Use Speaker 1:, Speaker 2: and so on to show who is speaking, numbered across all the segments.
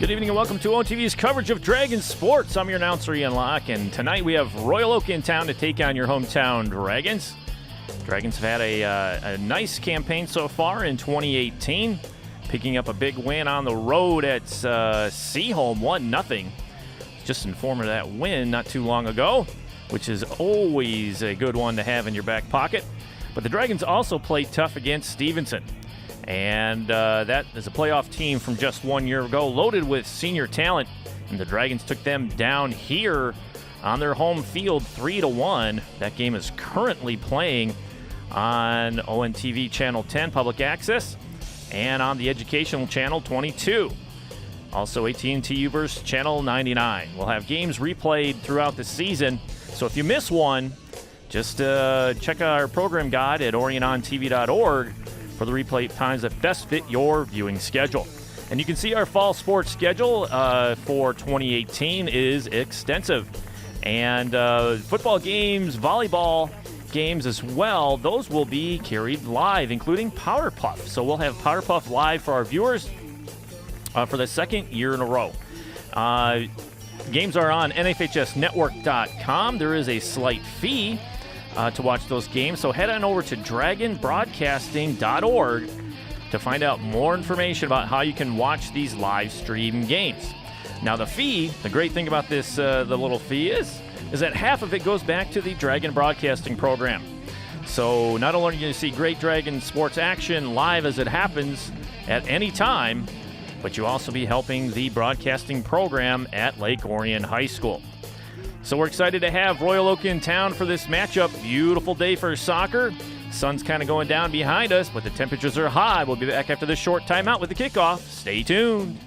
Speaker 1: Good evening and welcome to OTV's coverage of Dragon Sports. I'm your announcer, Ian Locke, and tonight we have Royal Oak in town to take on your hometown Dragons. Dragons have had a nice campaign so far in 2018, picking up a big win on the road at Seaholm, 1-0. Just informed of that win not too long ago, which is always a good one to have in your back pocket. But the Dragons also played tough against Stevenson. And that is a playoff team from just 1 year ago, loaded with senior talent. And the Dragons took them down here on their home field 3-1. That game is currently playing on ONTV Channel 10 Public Access and on the Educational Channel 22. Also AT&T Uverse Channel 99. We'll have games replayed throughout the season. So if you miss one, just check our program guide at orionontv.org for the replay times that best fit your viewing schedule. And you can see our fall sports schedule for 2018 is extensive. And football games, volleyball games as well, those will be carried live, including Powder Puff. So we'll have Powder Puff live for our viewers for the second year in a row. Games are on NFHSnetwork.com. There is a slight fee to watch those games, so head on over to dragonbroadcasting.org to find out more information about how you can watch these live stream games. Now the fee, the great thing about this, the little fee is that half of it goes back to the Dragon Broadcasting program. So not only are you going to see great Dragon sports action live as it happens at any time, but you'll also be helping the broadcasting program at Lake Orion High School. So we're excited to have Royal Oak in town for this matchup. Beautiful day for soccer. Sun's kind of going down behind us, but the temperatures are high. We'll be back after this short timeout with the kickoff. Stay tuned.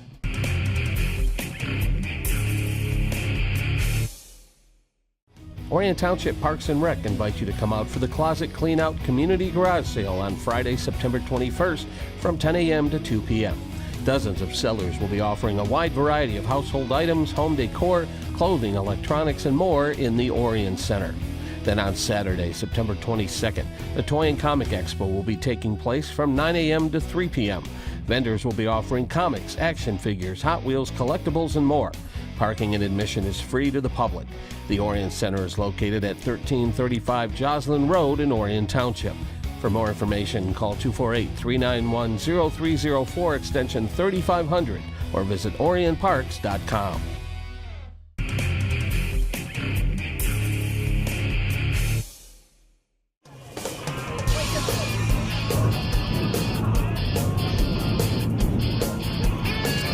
Speaker 2: Orion Township Parks and Rec invite you to come out for the Closet Clean Out Community Garage Sale on Friday, September 21st from 10 a.m. to 2 p.m. Dozens of sellers will be offering a wide variety of household items, home decor, clothing, electronics, and more in the Orion Center. Then on Saturday, September 22nd, the Toy and Comic Expo will be taking place from 9 a.m. to 3 p.m. Vendors will be offering comics, action figures, Hot Wheels, collectibles, and more. Parking and admission is free to the public. The Orion Center is located at 1335 Joslin Road in Orion Township. For more information, call 248-391-0304 extension 3500 or visit orionparks.com.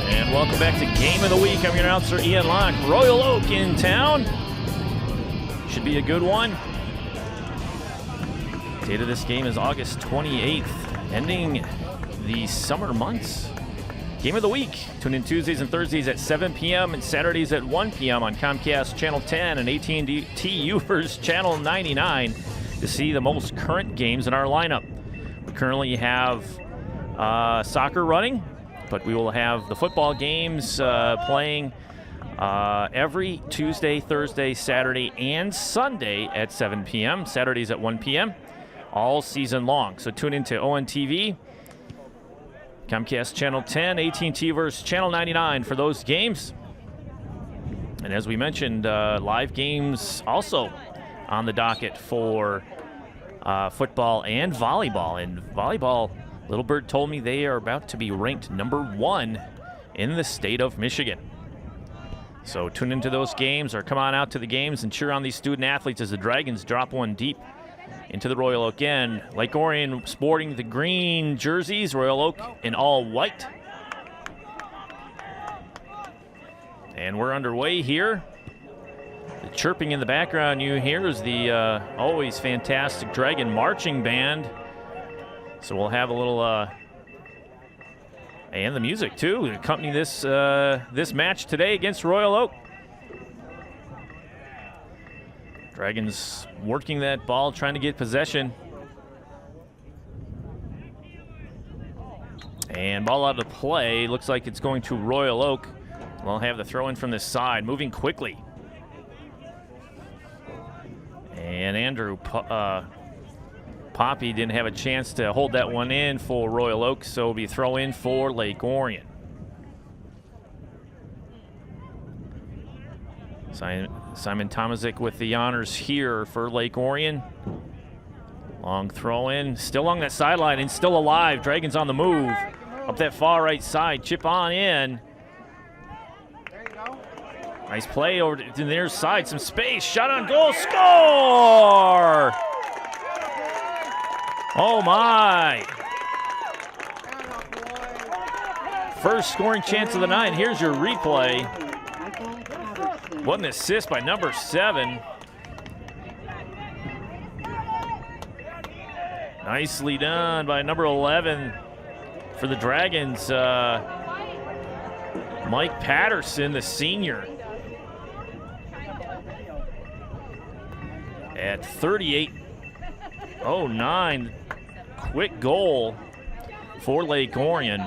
Speaker 1: And welcome back to Game of the Week. I'm your announcer, Ian Locke. Royal Oak in town. Should be a good one. Date of this game is August 28th, ending the summer months. Game of the week. Tune in Tuesdays and Thursdays at 7 p.m. and Saturdays at 1 p.m. on Comcast Channel 10 and AT&T Uverse Channel 99 to see the most current games in our lineup. We currently have soccer running, but we will have the football games playing every Tuesday, Thursday, Saturday, and Sunday at 7 p.m. Saturdays at 1 p.m. all season long. So tune into ONTV, Comcast Channel 10, AT&T Uverse Channel 99 for those games. And as we mentioned, live games also on the docket for football and volleyball. And volleyball, Little Bird told me they are about to be ranked number 1 in the state of Michigan. So tune into those games or come on out to the games and cheer on these student athletes as the Dragons drop one deep into the Royal Oak end. Lake Orion sporting the green jerseys, Royal Oak in all white. And we're underway here. The chirping in the background you hear is the always fantastic Dragon Marching Band. So we'll have a little, and the music too, to accompany this match today against Royal Oak. Dragons working that ball, trying to get possession. And ball out of play. Looks like it's going to Royal Oak. We'll have the throw in from this side, moving quickly. And Andrew Poppy didn't have a chance to hold that one in for Royal Oak, so it'll be throw in for Lake Orion. Simon Tomazik with the honors here for Lake Orion. Long throw in, still along that sideline and still alive. Dragons on the move. Up that far right side, chip on in. Nice play over to the near side, some space, shot on goal, score! Oh my! First scoring chance of the night. Here's your replay. What an assist by number 7. Nicely done by number 11 for the Dragons. Mike Patterson, the senior. At 38:09, quick goal for Lake Orion.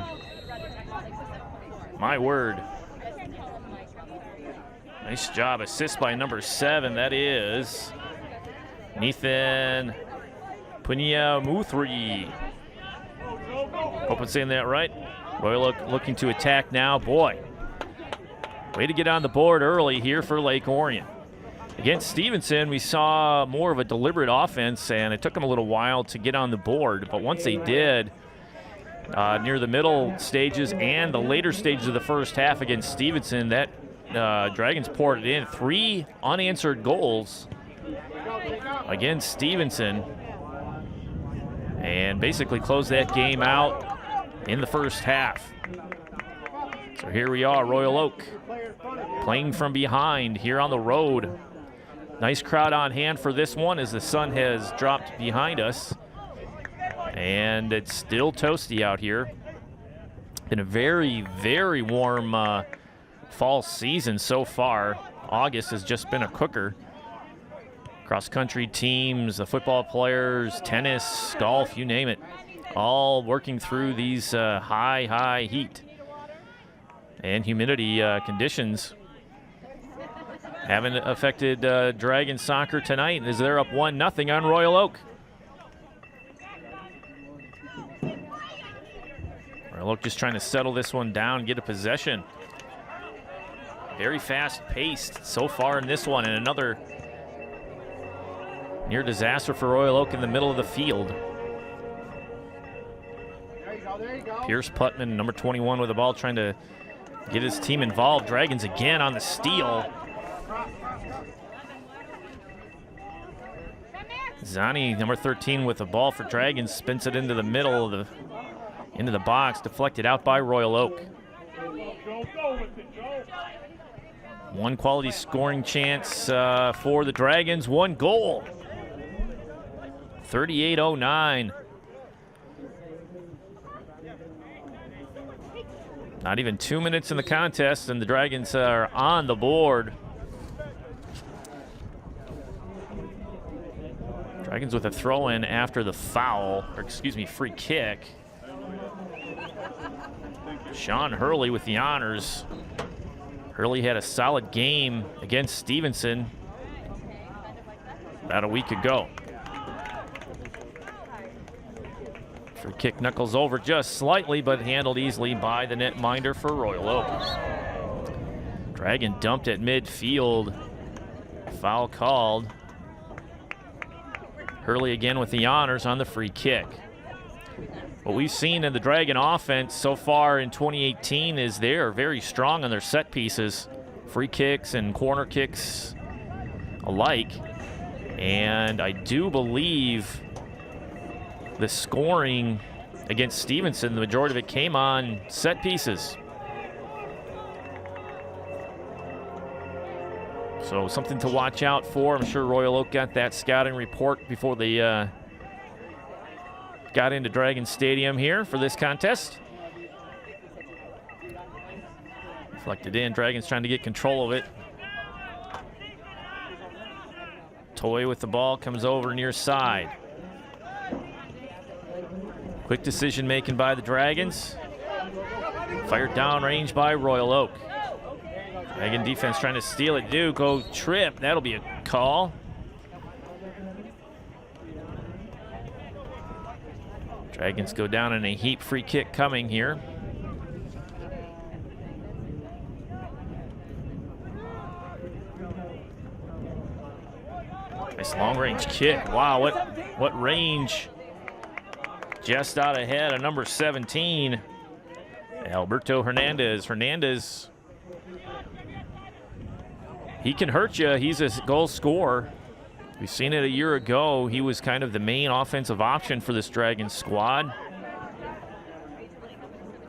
Speaker 1: My word. Nice job. Assist by number 7. That is Nathan Punyamuthri. Hope I'm saying that right. Royal looking to attack now. Boy, way to get on the board early here for Lake Orion. Against Stevenson, we saw more of a deliberate offense, and it took them a little while to get on the board. But once they did, near the middle stages and the later stages of the first half against Stevenson, that Dragons poured it in. 3 unanswered goals against Stevenson, and basically closed that game out in the first half. So here we are, Royal Oak, playing from behind here on the road. Nice crowd on hand for this one as the sun has dropped behind us. And it's still toasty out here. Been a very, very warm fall season so far. August has just been a cooker. Cross-country teams, the football players, tennis, golf, you name it. All working through these high heat and humidity conditions. Haven't affected Dragon soccer tonight as they're up 1-0 on Royal Oak. Royal Oak just trying to settle this one down, get a possession. Very fast-paced so far in this one, and another near disaster for Royal Oak in the middle of the field.
Speaker 3: There you go.
Speaker 1: Pierce Putman, number 21 with the ball, trying to get his team involved. Dragons again on the steal. Zani, number 13 with the ball for Dragons, spins it into the middle of into the box, deflected out by Royal Oak. One quality scoring chance for the Dragons, 1 goal. 38:09. Not even 2 minutes in the contest, and the Dragons are on the board. Dragons with a throw-in after the foul, or excuse me, free kick. Sean Hurley with the honors. Hurley had a solid game against Stevenson about a week ago. Free kick knuckles over just slightly, but handled easily by the netminder for Royal Oak. Dragon dumped at midfield. Foul called. Hurley again with the honors on the free kick. What we've seen in the Dragon offense so far in 2018 is they're very strong on their set pieces, free kicks and corner kicks alike. And I do believe the scoring against Stevenson, the majority of it came on set pieces. So something to watch out for. I'm sure Royal Oak got that scouting report before they got into Dragon Stadium here for this contest. Deflected in. Dragons trying to get control of it. Toy with the ball, comes over near side. Quick decision making by the Dragons. Fired down range by Royal Oak. Dragon defense trying to steal it. Go trip. That'll be a call. Dragons go down in a heap. Free kick coming here. Nice long-range kick. Wow, what range. Just out ahead of number 17, Alberto Hernandez. Hernandez, he can hurt you. He's a goal scorer. We've seen it a year ago. He was kind of the main offensive option for this Dragons squad.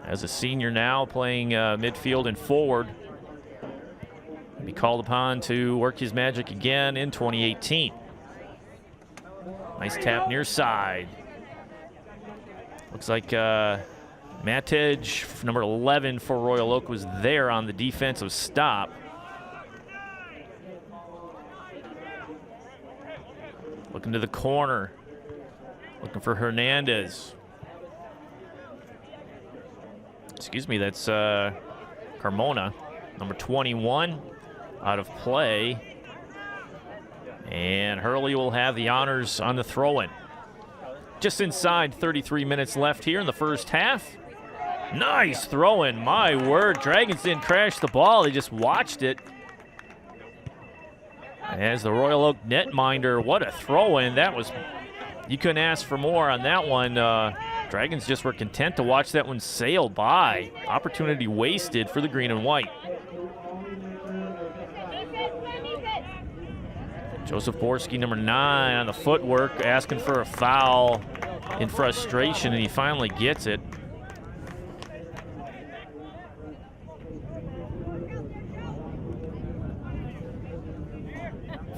Speaker 1: As a senior now, playing midfield and forward. He'll be called upon to work his magic again in 2018. Nice tap near side. Looks like Matej, number 11 for Royal Oak, was there on the defensive stop. Looking to the corner. Looking for Hernandez. Excuse me, that's Carmona, number 21, out of play. And Hurley will have the honors on the throw-in. Just inside 33 minutes left here in the first half. Nice throw-in, my word. Dragons didn't crash the ball, they just watched it. As the Royal Oak netminder, what a throw-in. That was, you couldn't ask for more on that one. Dragons just were content to watch that one sail by. Opportunity wasted for the green and white. Joseph Borski, number 9, on the footwork, asking for a foul in frustration, and he finally gets it.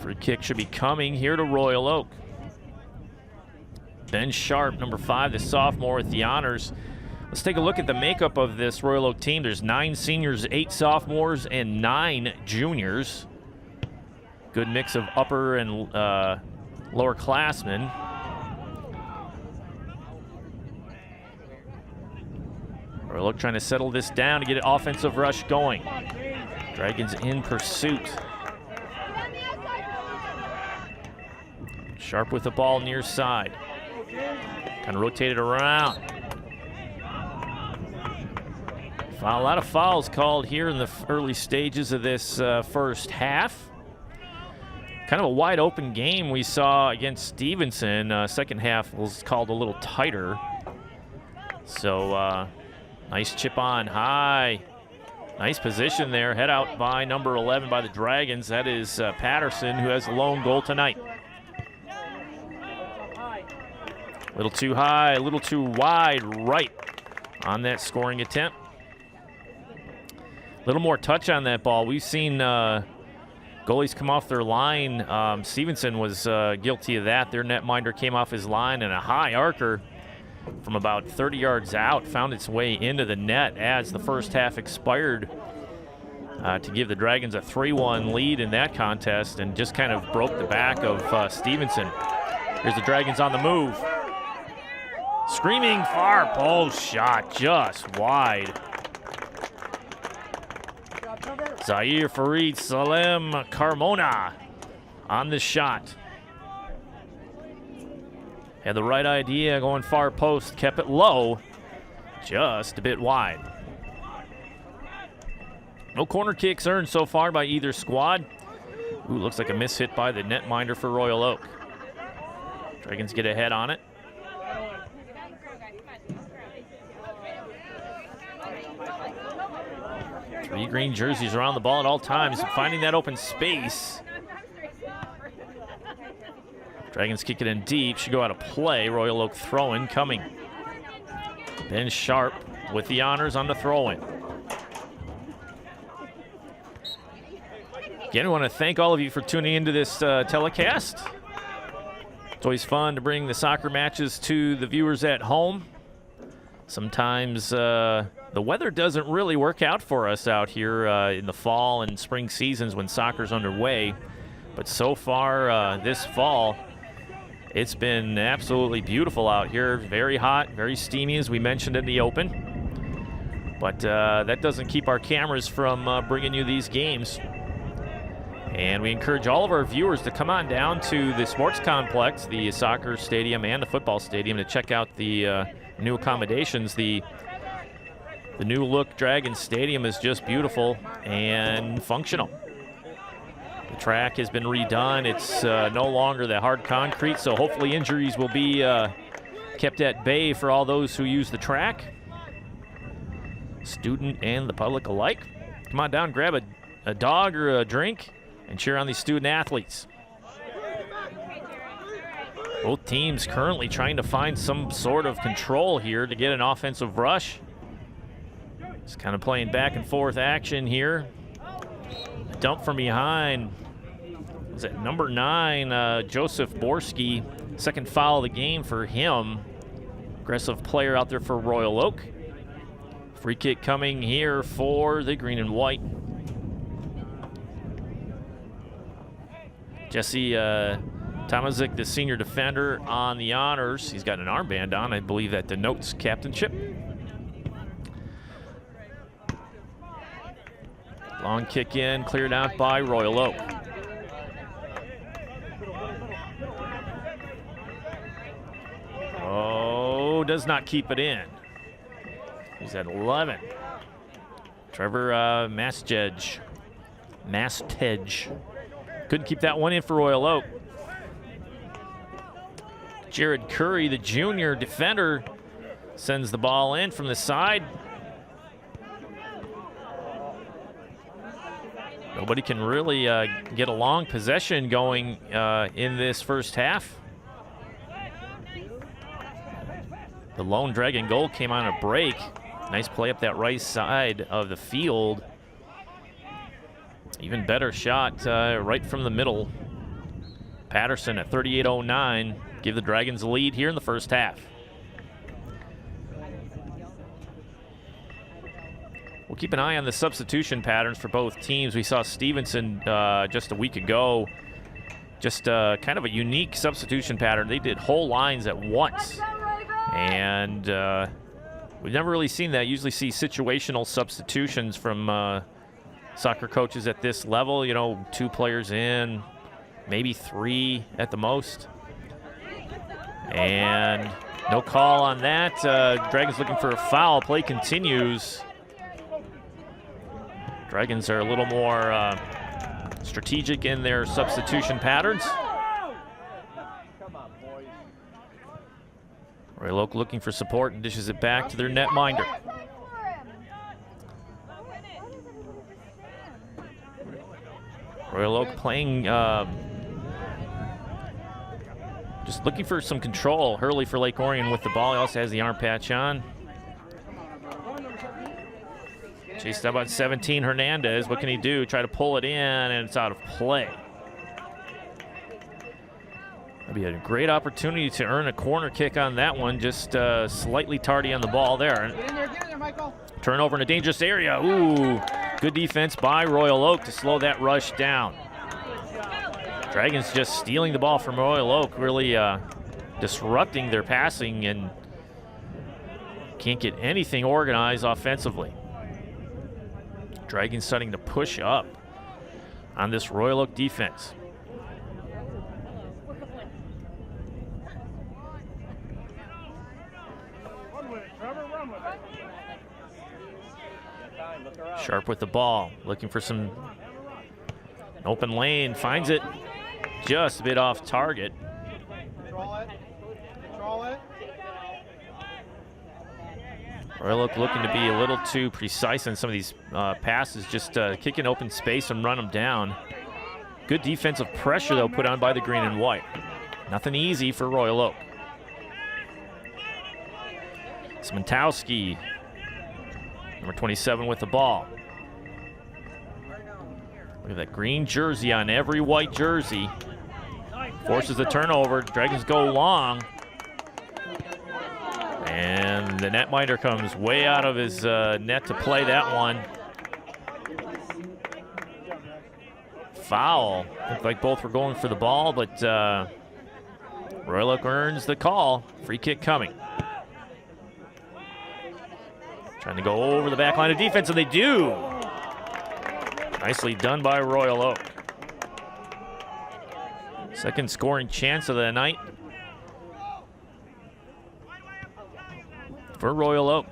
Speaker 1: Free kick should be coming here to Royal Oak. Ben Sharp, number 5, the sophomore, with the honors. Let's take a look at the makeup of this Royal Oak team. There's 9 seniors, 8 sophomores, and 9 juniors. Good mix of upper and lower classmen. Royal Oak trying to settle this down to get an offensive rush going. Dragons in pursuit. Sharp with the ball near side. Kind of rotated around. A lot of fouls called here in the early stages of this first half. Kind of a wide open game we saw against Stevenson. Second half was called a little tighter. So nice chip on high. Nice position there. Head out by number 11 by the Dragons. That is Patterson, who has the lone goal tonight. A little too high, a little too wide right on that scoring attempt. A little more touch on that ball. We've seen goalies come off their line. Stevenson was guilty of that. Their netminder came off his line, and a high arcer from about 30 yards out found its way into the net as the first half expired to give the Dragons a 3-1 lead in that contest, and just kind of broke the back of Stevenson. Here's the Dragons on the move. Screaming far post shot, just wide. Zaire Farid Salem Carmona on the shot. Had the right idea, going far post, kept it low, just a bit wide. No corner kicks earned so far by either squad. Ooh, looks like a miss hit by the netminder for Royal Oak. Dragons get ahead on it. Three green jerseys around the ball at all times, finding that open space. Dragons kick it in deep, should go out of play. Royal Oak throw-in coming. Ben Sharp with the honors on the throw-in. Again, I want to thank all of you for tuning into this telecast. It's always fun to bring the soccer matches to the viewers at home. Sometimes the weather doesn't really work out for us out here in the fall and spring seasons when soccer's underway. But so far this fall, it's been absolutely beautiful out here. Very hot, very steamy, as we mentioned in the open. But that doesn't keep our cameras from bringing you these games. And we encourage all of our viewers to come on down to the sports complex, the soccer stadium and the football stadium, to check out the new accommodations. The new look Dragon Stadium is just beautiful and functional. The track has been redone. It's no longer the hard concrete, so hopefully injuries will be kept at bay for all those who use the track, student and the public alike. Come on down, grab a dog or a drink, and cheer on these student athletes. Both teams currently trying to find some sort of control here to get an offensive rush. Just kind of playing back and forth action here. Dump from behind. Is it number 9, Joseph Borski? Second foul of the game for him. Aggressive player out there for Royal Oak. Free kick coming here for the green and white. Jesse Tomazik, the senior defender, on the honors. He's got an armband on. I believe that denotes captainship. Long kick in, cleared out by Royal Oak. Oh, does not keep it in. He's at 11. Trevor Mastej. Couldn't keep that one in for Royal Oak. Jared Curry, the junior defender, sends the ball in from the side. Nobody can really get a long possession going in this first half. The lone Dragon goal came on a break. Nice play up that right side of the field. Even better shot right from the middle. Patterson at 38:09 give the Dragons a lead here in the first half. We'll keep an eye on the substitution patterns for both teams. We saw Stevenson just a week ago. Just kind of a unique substitution pattern. They did whole lines at once. And we've never really seen that. Usually see situational substitutions from soccer coaches at this level. You know, 2 players in, maybe 3 at the most. And no call on that. Dragons looking for a foul. Play continues. Dragons are a little more strategic in their substitution patterns. Royal Oak looking for support and dishes it back to their netminder. Royal Oak playing, just looking for some control. Hurley for Lake Orion with the ball. He also has the arm patch on. Chased out by 17, Hernandez. What can he do? Try to pull it in, and it's out of play. That'd be a great opportunity to earn a corner kick on that one. Just slightly tardy on the ball there.
Speaker 3: Get in there, Michael.
Speaker 1: Turnover in a dangerous area. Ooh, good defense by Royal Oak to slow that rush down. Dragons just stealing the ball from Royal Oak, really disrupting their passing, and can't get anything organized offensively. Dragons starting to push up on this Royal Oak defense. Sharp with the ball, looking for some open lane, finds it just a bit off target.
Speaker 3: Control it.
Speaker 1: Royal Oak looking to be a little too precise on some of these passes, just kick in open space and run them down. Good defensive pressure, though, put on by the green and white. Nothing easy for Royal Oak. Smentowski, number 27 with the ball. Look at that green jersey on every white jersey. Forces the turnover. Dragons go long. And the netminder comes way out of his net to play that one. Foul. Looked like both were going for the ball, but Royal Oak earns the call. Free kick coming. Trying to go over the back line of defense, and they do. Nicely done by Royal Oak. Second scoring chance of the night for Royal Oak.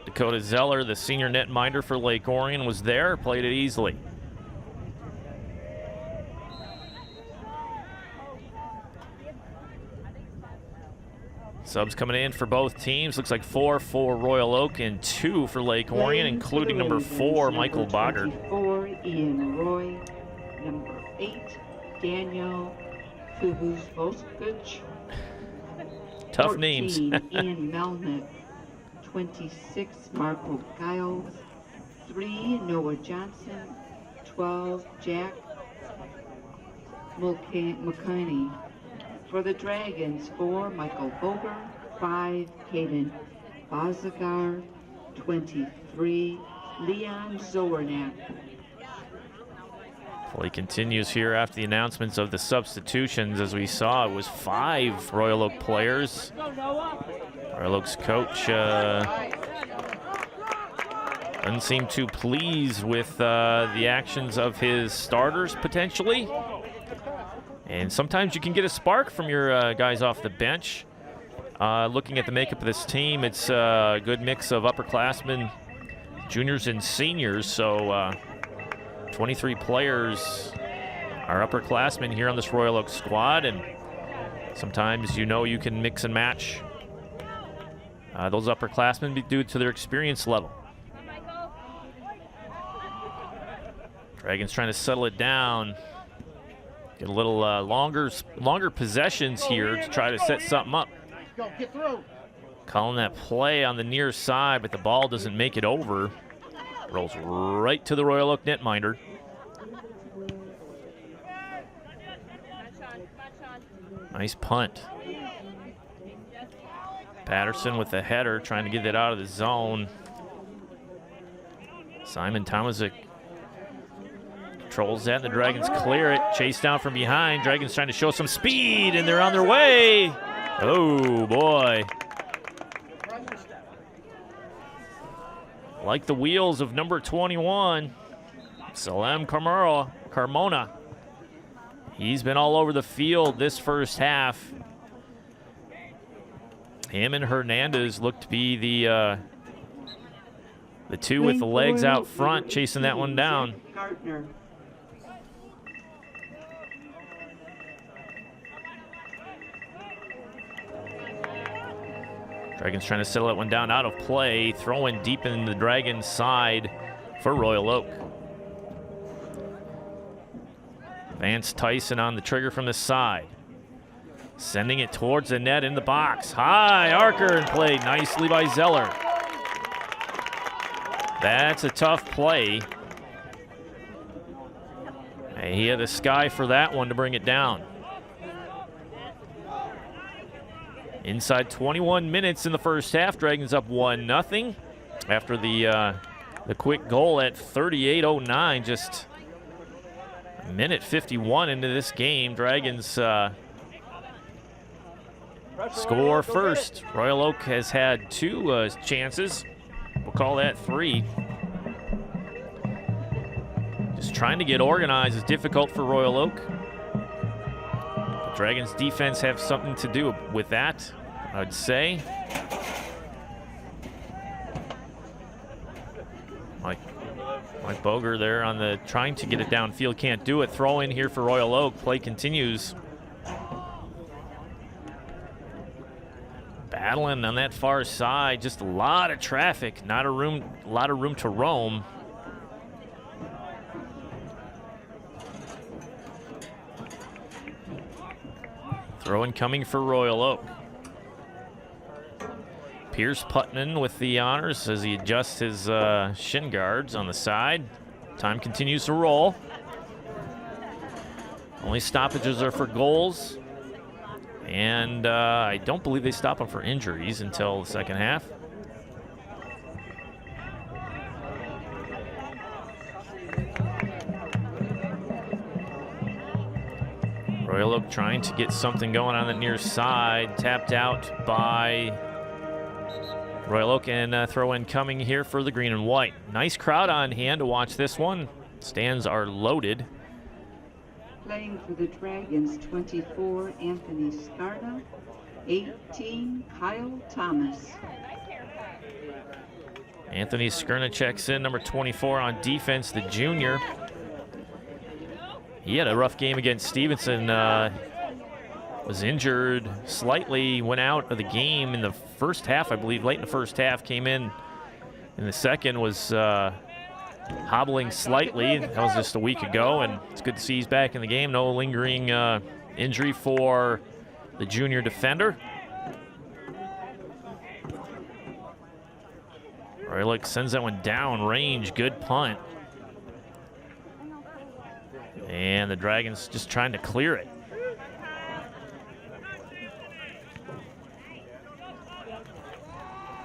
Speaker 1: Dakota Zeller, the senior netminder for Lake Orion, was there, played it easily. Subs coming in for both teams. Looks like 4 for Royal Oak and 2 for Lake Orion, including number 4, Michael Boggart.
Speaker 4: 4, Ian Roy. Number 8, Daniel Fubus-Voskich.
Speaker 1: Tough
Speaker 4: 14,
Speaker 1: names.
Speaker 4: Ian Melnick. 26, Marco Giles. 3, Noah Johnson. 12, Jack McKinney. For the Dragons, 4, Michael Boger. 5, Caden Bazagar. 23, Leon Zornak.
Speaker 1: Play continues here after the announcements of the substitutions. As we saw, it was 5 Royal Oak players. Royal Oak's coach doesn't seem too pleased with the actions of his starters, potentially. And sometimes you can get a spark from your guys off the bench. Looking at the makeup of this team, it's a good mix of upperclassmen, juniors, and seniors. So 23 players are upperclassmen here on this Royal Oak squad. And sometimes you can mix and match those upperclassmen due to their experience level. Dragons trying to settle it down. Get a little longer possessions here to try to set something up.
Speaker 3: Go, get through.
Speaker 1: Calling that play on the near side, but the ball doesn't make it over. Rolls right to the Royal Oak netminder. Nice punt. Patterson with the header, trying to get it out of the zone. Simon Tomazik controls that, and the Dragons clear it. Chase down from behind. Dragons trying to show some speed, and they're on their way. Oh, boy. Like the wheels of number 21, Salem Carmona. He's been all over the field this first half. Him and Hernandez look to be the two with the legs out front, chasing that one down. Dragons trying to settle that one down, out of play, throwing deep in the Dragons' side for Royal Oak. Vance Tyson on the trigger from the side. Sending it towards the net in the box. High archer and played nicely by Zeller. That's a tough play. And he had the sky for that one to bring it down. Inside 21 minutes in the first half, Dragons up 1-0 after the quick goal at 38:09. Just a minute 51 into this game. Dragons score first. Royal Oak has had 2 chances. We'll call that 3. Just trying to get organized is difficult for Royal Oak. The Dragons defense have something to do with that, I would say. Mike Boger there on the trying to get it downfield, can't do it. Throw in here for Royal Oak. Play continues. Battling on that far side, just a lot of traffic, not a lot of room to roam. Throw in coming for Royal Oak. Pierce Putman with the honors as he adjusts his shin guards on the side. Time continues to roll. Only stoppages are for goals. And I don't believe they stop them for injuries until the second half. Royal Oak trying to get something going on the near side. Tapped out by Royal Oak, and throw in coming here for the green and white. Nice crowd on hand to watch this one. Stands are loaded.
Speaker 4: Playing for the Dragons, 24, Anthony Scarda. 18, Kyle Thomas.
Speaker 1: Anthony Skurna checks in, number 24 on defense, the junior. He had a rough game against Stevenson was injured slightly, went out of the game in the first half, I believe, late in the first half, came in the second, was hobbling slightly. That was just a week ago, and it's good to see he's back in the game. No lingering injury for the junior defender. Royal sends that one down range, good punt. And the Dragons just trying to clear it.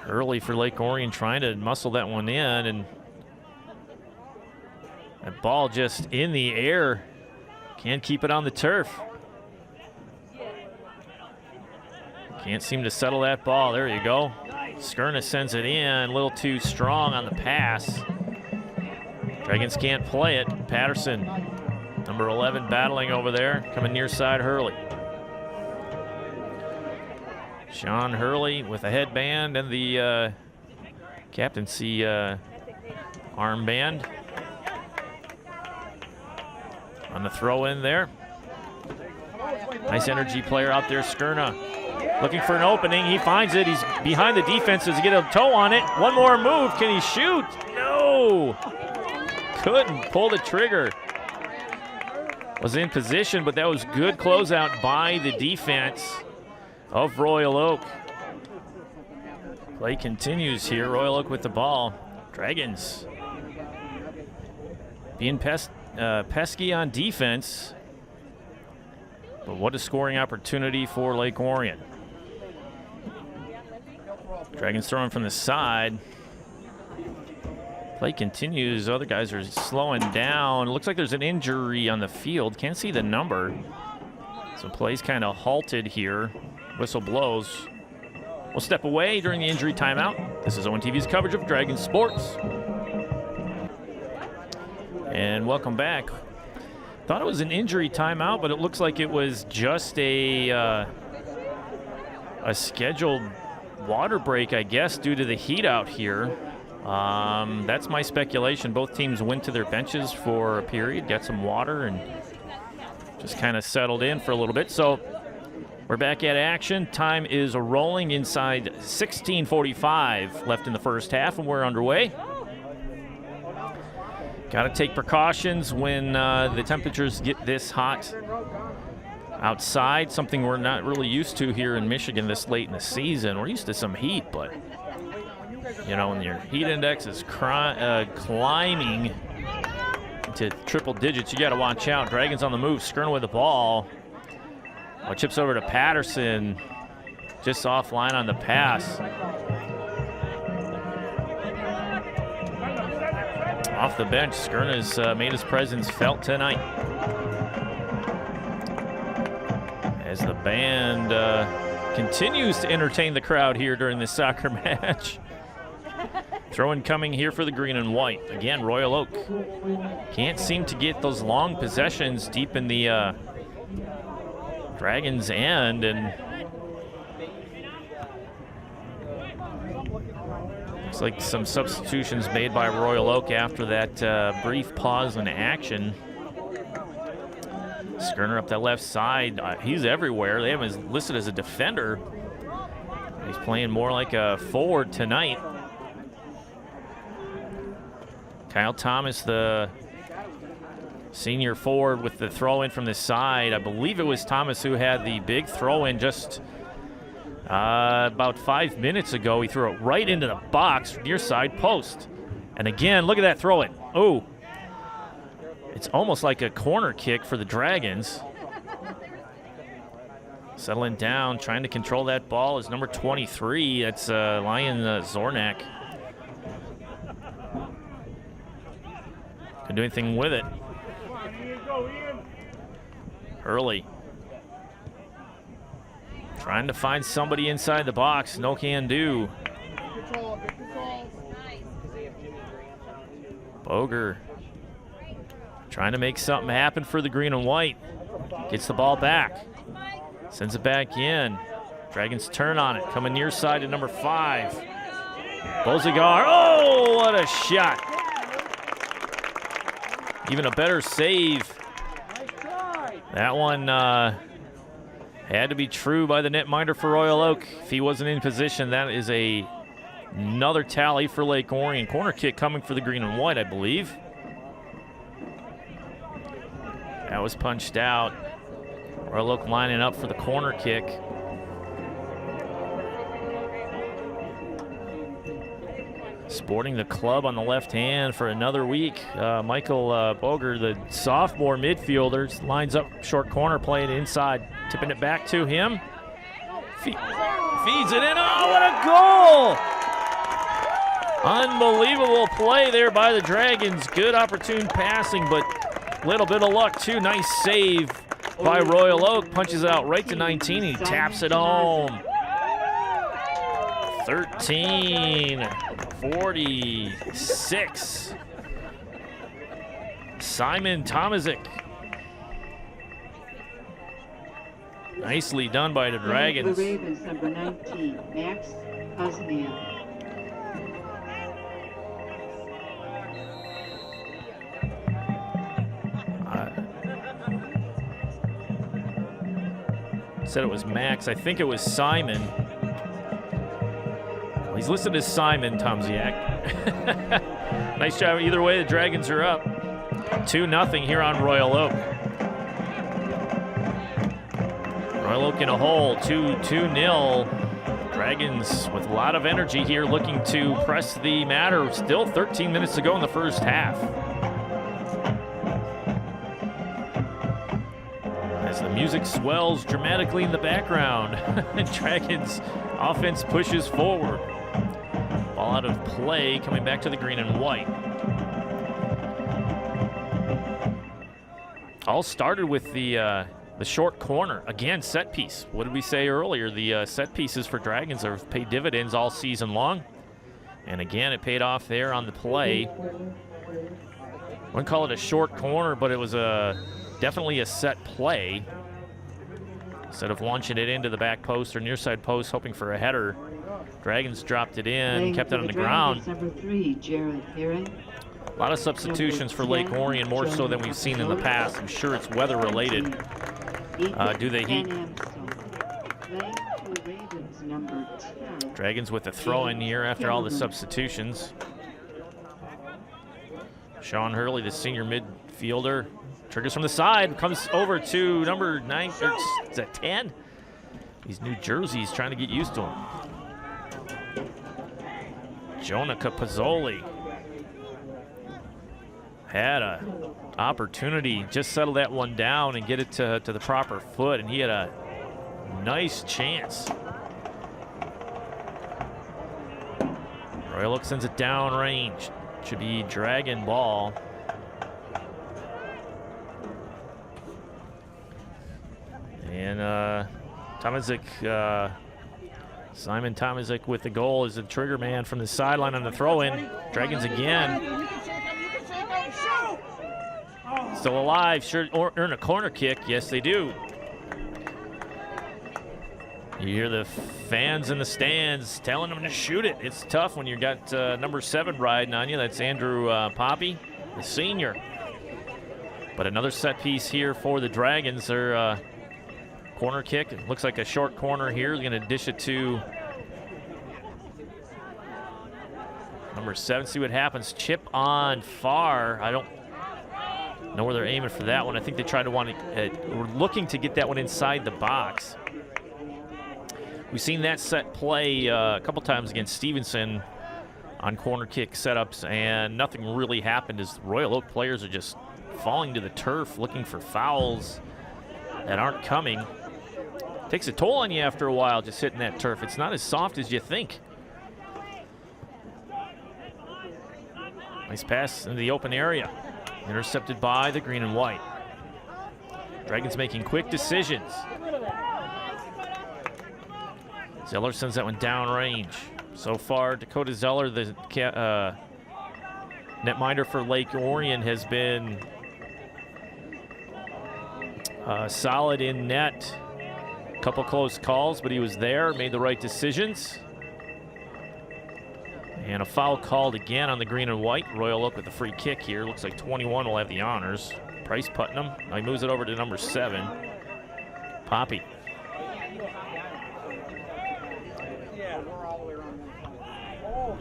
Speaker 1: Early for Lake Orion, trying to muscle that one in, and that ball just in the air. Can't keep it on the turf. Can't seem to settle that ball. There you go. Skurna sends it in, a little too strong on the pass. Dragons can't play it. Patterson, number 11, battling over there, coming near side Hurley. Sean Hurley with a headband and the captaincy armband. On the throw in there. Nice energy player out there, Skurna. Looking for an opening, he finds it. He's behind the defenses to get a toe on it. One more move, can he shoot? No! Couldn't pull the trigger. Was in position, but that was good closeout by the defense of Royal Oak. Play continues here. Royal Oak with the ball. Dragons being pesky on defense. But what a scoring opportunity for Lake Orion. Dragons throwing from the side. Play continues. Other guys are slowing down. Looks like there's an injury on the field. Can't see the number. So play's kind of halted here. Whistle blows. We'll step away during the injury timeout. This is ONTV's coverage of Dragons sports. And welcome back. Thought it was an injury timeout, but it looks like it was just a scheduled water break, I guess, due to the heat out here. That's my speculation. Both teams went to their benches for a period, got some water, and just kind of settled in for a little bit. So we're back at action. Time is rolling inside 16:45 left in the first half, and we're underway. Got to take precautions when the temperatures get this hot outside, something we're not really used to here in Michigan this late in the season. We're used to some heat, but, you know, when your heat index is climbing to triple digits, you got to watch out. Dragons on the move, Skurna with the ball. Oh, chips over to Patterson, just offline on the pass. Off the bench, Skurna's made his presence felt tonight. As the band continues to entertain the crowd here during this soccer match. Throw-in coming here for the green and white. Again, Royal Oak can't seem to get those long possessions deep in the Dragons' end, and looks like some substitutions made by Royal Oak after that brief pause in action. Skurna up that left side. He's everywhere. They have him listed as a defender. He's playing more like a forward tonight. Kyle Thomas, the senior forward, with the throw-in from the side. I believe it was Thomas who had the big throw-in just about 5 minutes ago. He threw it right into the box near side post. And again, look at that throw-in. Oh, it's almost like a corner kick for the Dragons. Settling down, trying to control that ball is number 23. That's Lion Zornak. Couldn't do anything with it. Hurley trying to find somebody inside the box. No can do. Boger trying to make something happen for the green and white. Gets the ball back. Sends it back in. Dragons turn on it. Coming near side to number 5. Bozigar. Oh, what a shot. Even a better save. That one Had to be true by the netminder for Royal Oak. If he wasn't in position, that is another tally for Lake Orion. Corner kick coming for the green and white, I believe. That was punched out. Royal Oak lining up for the corner kick. Sporting the club on the left hand for another week. Michael Boger, the sophomore midfielder, lines up short corner, playing inside, tipping it back to him. Feeds it in. Oh, what a goal! Unbelievable play there by the Dragons. Good opportune passing, but a little bit of luck too. Nice save by Royal Oak. Punches it out right to 19 and he taps it home. 13-46. Simon Tomazic. Nicely done by the Dragons.
Speaker 4: The Ravens, number 19, Max Osman.
Speaker 1: Said it was Max. I think it was Simon. He's listed as Simon Tomziak. Nice job. Either way, the Dragons are up 2-0 here on Royal Oak. Royal Oak in a hole, 2-0. Dragons with a lot of energy here, looking to press the matter. Still 13 minutes to go in the first half. As the music swells dramatically in the background, Dragons offense pushes forward. Ball out of play, coming back to the green and white. All started with the short corner. Again, set piece. What did we say earlier? The set pieces for Dragons have paid dividends all season long. And again, it paid off there on the play. Wouldn't call it a short corner, but it was definitely a set play. Instead of launching it into the back post or near side post, hoping for a header, Dragons dropped it in, kept it on the ground.
Speaker 4: Number 3, Jared Heron.
Speaker 1: A lot of substitutions for Lake Orion, more so than we've seen in the past. I'm sure it's weather related. Do they heat? Dragons with a throw in here after all the substitutions. Sean Hurley, the senior midfielder, triggers from the side, comes over to number 9, or is that 10? These New Jerseys trying to get used to him. Jonah Capozzoli had a opportunity, just settle that one down and get it to the proper foot, and he had a nice chance. Royal Oak sends it down range. Should be Dragon ball. And Tomazic, Simon Tomazic with the goal is the trigger man from the sideline on the throw-in. Dragons again. Still alive, sure, or earn a corner kick. Yes, they do. You hear the fans in the stands telling them to shoot it. It's tough when you got number 7 riding on you. That's Andrew Poppy, the senior. But another set piece here for the Dragons. Their corner kick. It looks like a short corner here. They're going to dish it to number 7. See what happens. Chip on far. I don't know where they're aiming for that one. I think they tried to we're looking to get that one inside the box. We've seen that set play a couple times against Stevenson on corner kick setups, and nothing really happened as Royal Oak players are just falling to the turf looking for fouls that aren't coming. Takes a toll on you after a while just hitting that turf. It's not as soft as you think. Nice pass into the open area. Intercepted by the green and white. Dragons making quick decisions. Zeller sends that one down range. So far, Dakota Zeller, the netminder for Lake Orion, has been solid in net. A couple close calls, but he was there, made the right decisions. And a foul called again on the green and white. Royal Oak with the free kick here. Looks like 21 will have the honors. Price Putnam. Now he moves it over to number 7. Poppy.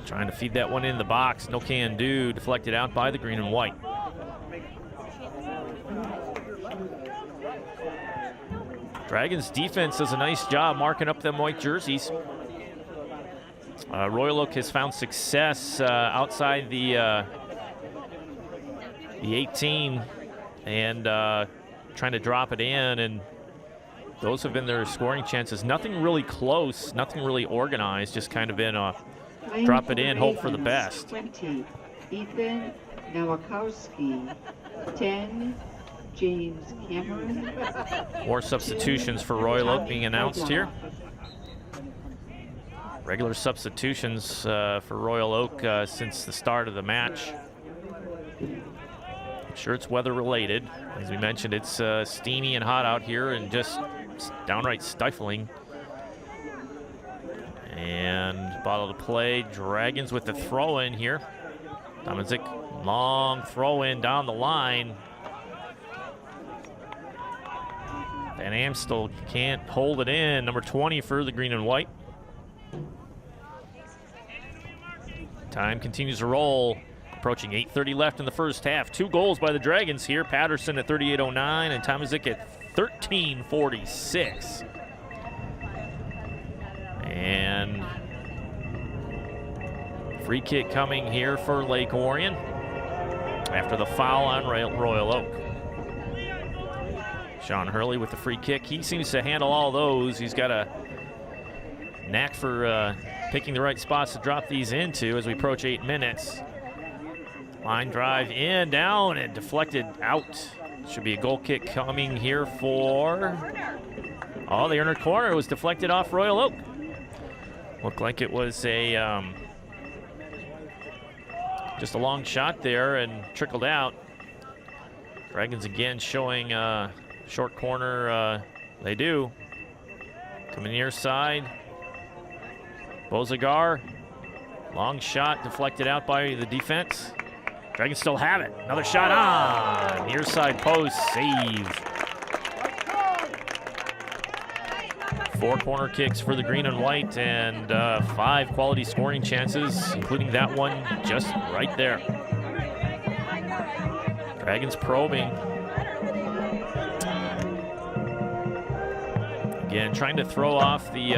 Speaker 1: Trying to feed that one in the box. No can do. Deflected out by the green and white. Dragons defense does a nice job marking up them white jerseys. Royal Oak has found success outside the 18 and trying to drop it in, and those have been their scoring chances. Nothing really close, nothing really organized, just kind of been a drop it in, hope for the best.
Speaker 4: 20, Ethan Nowakowski. 10, James Cameron.
Speaker 1: More substitutions for Royal Oak being announced here. Regular substitutions for Royal Oak since the start of the match. I'm sure it's weather related. As we mentioned, it's steamy and hot out here and just downright stifling. And bottle to play. Dragons with the throw in here. Domizik, long throw in down the line. Van Amstel can't hold it in. Number 20 for the green and white. Time continues to roll. Approaching 8:30 left in the first half. 2 goals by the Dragons here. Patterson at 38:09 and Tomazik at 13:46. And free kick coming here for Lake Orion after the foul on Royal Oak. Sean Hurley with the free kick. He seems to handle all those. He's got a knack for picking the right spots to drop these into as we approach 8 minutes. Line drive in, down, and deflected out. Should be a goal kick coming here for... Oh, the inner corner was deflected off Royal Oak. Looked like it was a just a long shot there and trickled out. Dragons again showing short corner. They do. Coming near side. Bozagar. Long shot deflected out by the defense. Dragons still have it. Another shot on. Near side post. Save. 4 corner kicks for the green and white and 5 quality scoring chances, including that one just right there. Dragons probing. Again, trying to throw off the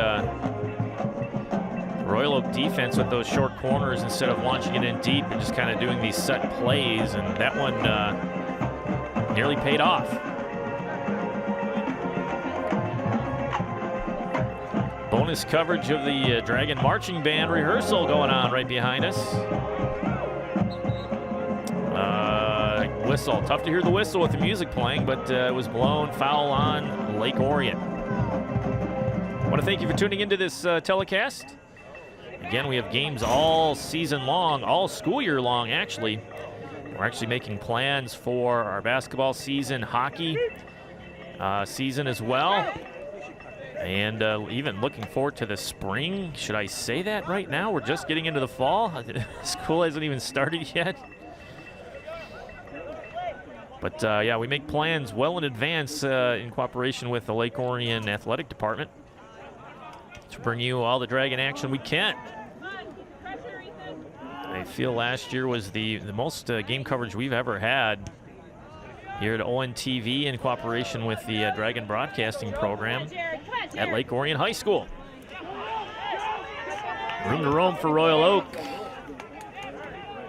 Speaker 1: Royal Oak defense with those short corners instead of launching it in deep and just kind of doing these set plays, and that one nearly paid off. Bonus coverage of the Dragon Marching Band rehearsal going on right behind us. Whistle. Tough to hear the whistle with the music playing, but it was blown foul on Lake Orion. I want to thank you for tuning into this telecast. Again, we have games all season long, all school year long, actually. We're actually making plans for our basketball season, hockey season as well. And even looking forward to the spring. Should I say that right now? We're just getting into the fall. School hasn't even started yet. But yeah, we make plans well in advance in cooperation with the Lake Orion Athletic Department to bring you all the Dragon action we can. I feel last year was the most game coverage we've ever had here at ONTV in cooperation with the Dragon Broadcasting Program at Lake Orion High School. Room to roam for Royal Oak.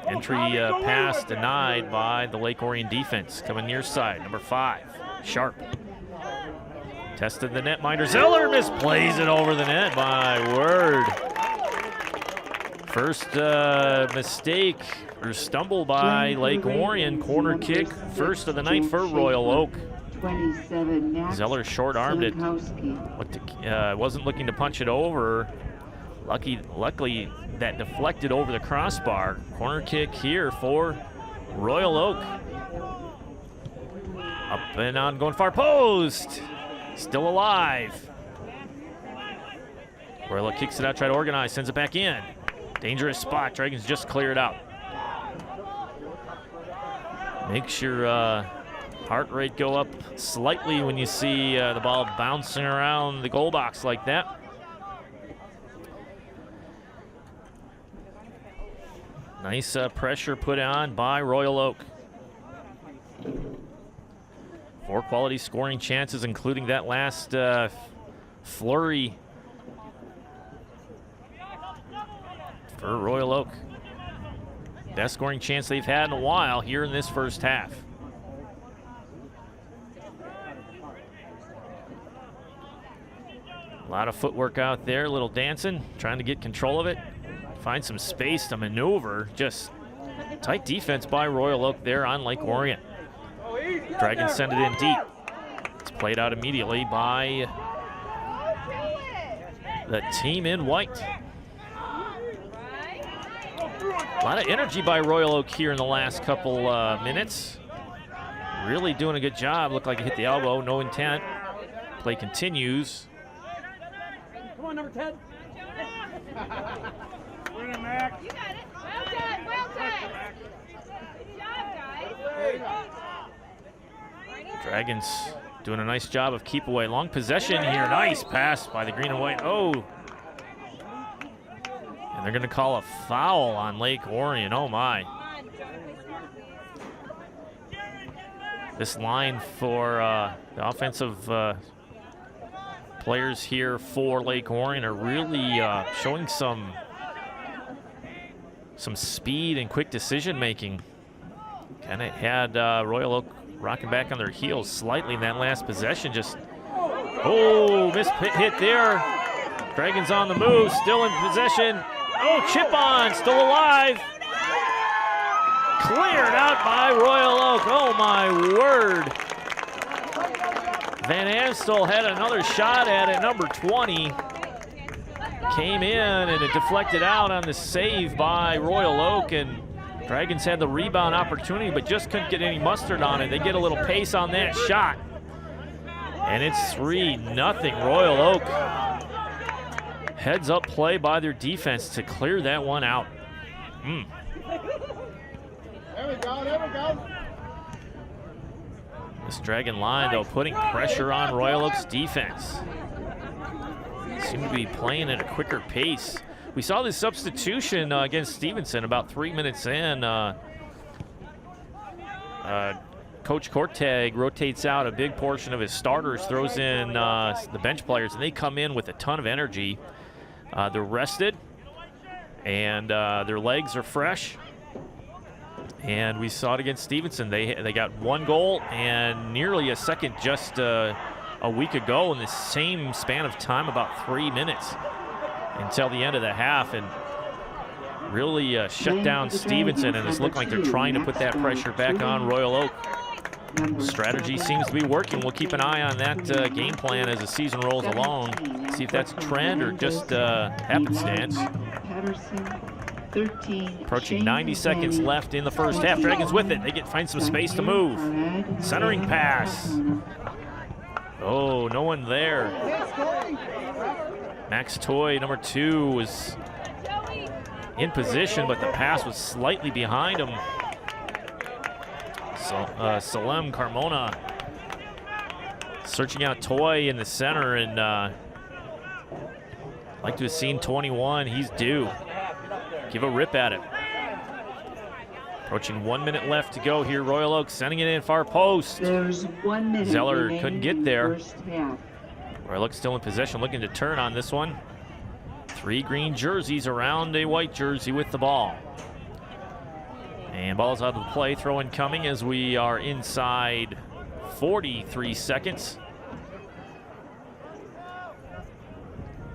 Speaker 1: Entry pass denied by the Lake Orion defense. Coming near side, number 5, Sharp. Tested the netminder. Zeller misplays it over the net. My word. First mistake or stumble by Lake Orion. Corner kick, first of the night for Royal Oak.
Speaker 4: 27,
Speaker 1: Zeller short-armed it. Wasn't looking to punch it over. Luckily, that deflected over the crossbar. Corner kick here for Royal Oak. Up and on, going far post. Still alive. Royal Oak kicks it out, try to organize, sends it back in. Dangerous spot, Dragons just clear it out. Makes your heart rate go up slightly when you see the ball bouncing around the goal box like that. Nice pressure put on by Royal Oak. 4 quality scoring chances, including that last flurry for Royal Oak. Best scoring chance they've had in a while here in this first half. A lot of footwork out there, a little dancing, trying to get control of it. Find some space to maneuver. Just tight defense by Royal Oak there on Lake Orion. Dragons send it in deep. It's played out immediately by the team in white. A lot of energy by Royal Oak here in the last couple minutes. Really doing a good job. Looked like it hit the elbow, no intent. Play continues.
Speaker 3: Come on, number 10. Win it, Mac.
Speaker 5: You got it. Well done. Well done. Good job, guys.
Speaker 1: Dragons doing a nice job of keep away. Long possession here. Nice pass by the green and white. Oh. And they're going to call a foul on Lake Orion. Oh, my. This line for the offensive players here for Lake Orion are really showing some speed and quick decision making. Kind of had Royal Oak rocking back on their heels slightly in that last possession. Just, oh, missed hit there. Dragons on the move, still in possession. Oh, chip on, still alive. Cleared out by Royal Oak. Oh, my word. Van Amstel had another shot at it, number 20. Came in and it deflected out on the save by Royal Oak, and Dragons had the rebound opportunity but just couldn't get any mustard on it. They get a little pace on that shot. And it's 3-0 Royal Oak. Heads up play by their defense to clear that one out.
Speaker 3: There we go, there we go.
Speaker 1: This Dragon line, though, putting pressure on Royal Oak's defense. Seem to be playing at a quicker pace. We saw this substitution against Stevenson about 3 minutes in. Coach Korteg rotates out a big portion of his starters, throws in the bench players, and they come in with a ton of energy. They're rested, and their legs are fresh. And we saw it against Stevenson. They got 1 goal and nearly a second just a week ago in the same span of time, about 3 minutes until the end of the half, and really shut down Stevenson, and it's looking like they're trying to put that pressure back on Royal Oak. Strategy seems to be working. We'll keep an eye on that game plan as the season rolls along. See if that's a trend or just happenstance. Approaching 90 seconds left in the first half. Dragons with it. They find some space to move. Centering pass. Oh, no one there. Max Toy, number 2, was in position, but the pass was slightly behind him. So Salem Carmona searching out Toy in the center, and like to have seen 21. He's due. Give a rip at it. Approaching 1 minute left to go here. Royal Oak sending it in far post.
Speaker 4: There's 1 minute.
Speaker 1: Zeller couldn't get there.
Speaker 4: First half.
Speaker 1: Royal Oak still in possession, looking to turn on this one. 3 green jerseys around a white jersey with the ball. And ball's out of the play. Throw in coming as we are inside 43 seconds.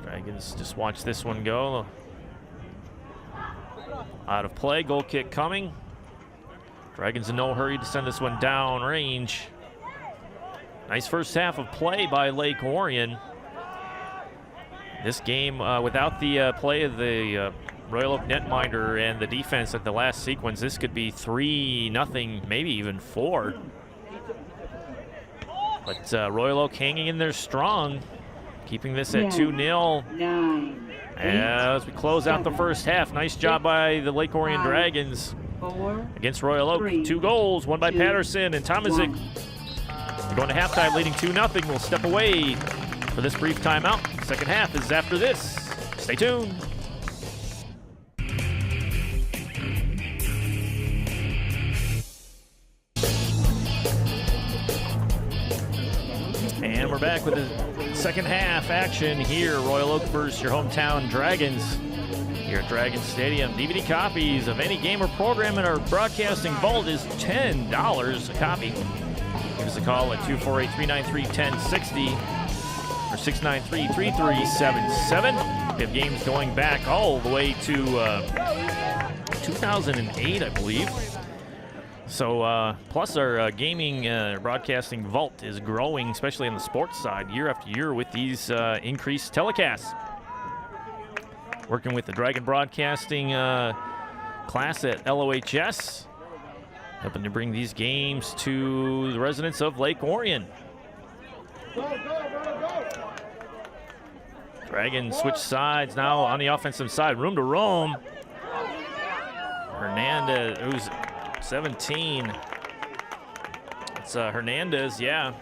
Speaker 1: Dragons just watch this one go. Out of play, goal kick coming. Dragons in no hurry to send this one down range. Nice first half of play by Lake Orion. This game, without the play of the Royal Oak netminder and the defense at the last sequence, this could be 3-0, maybe even 4. But Royal Oak hanging in there strong, keeping this at 2-0.
Speaker 4: 9.
Speaker 1: As we close out the first half, nice job by the Lake Orion Dragons
Speaker 4: 4
Speaker 1: against Royal Oak. 2 goals, one by Patterson and Tomazik. We're going to halftime leading 2-0. We'll step away for this brief timeout. Second half is after this. Stay tuned. back with the second half action here. Royal Oak versus your hometown Dragons here at Dragon Stadium. DVD copies of any game or program in our broadcasting vault is $10 a copy. Give us a call at 248-393-1060 or 693-3377. We have games going back all the way to 2008, I believe. So, plus our gaming broadcasting vault is growing, especially on the sports side, year after year with these increased telecasts. Working with the Dragon Broadcasting class at LOHS, helping to bring these games to the residents of Lake Orion. Dragons switch sides now on the offensive side. Room to roam. Hernandez, who's 17. It's Hernandez, yeah.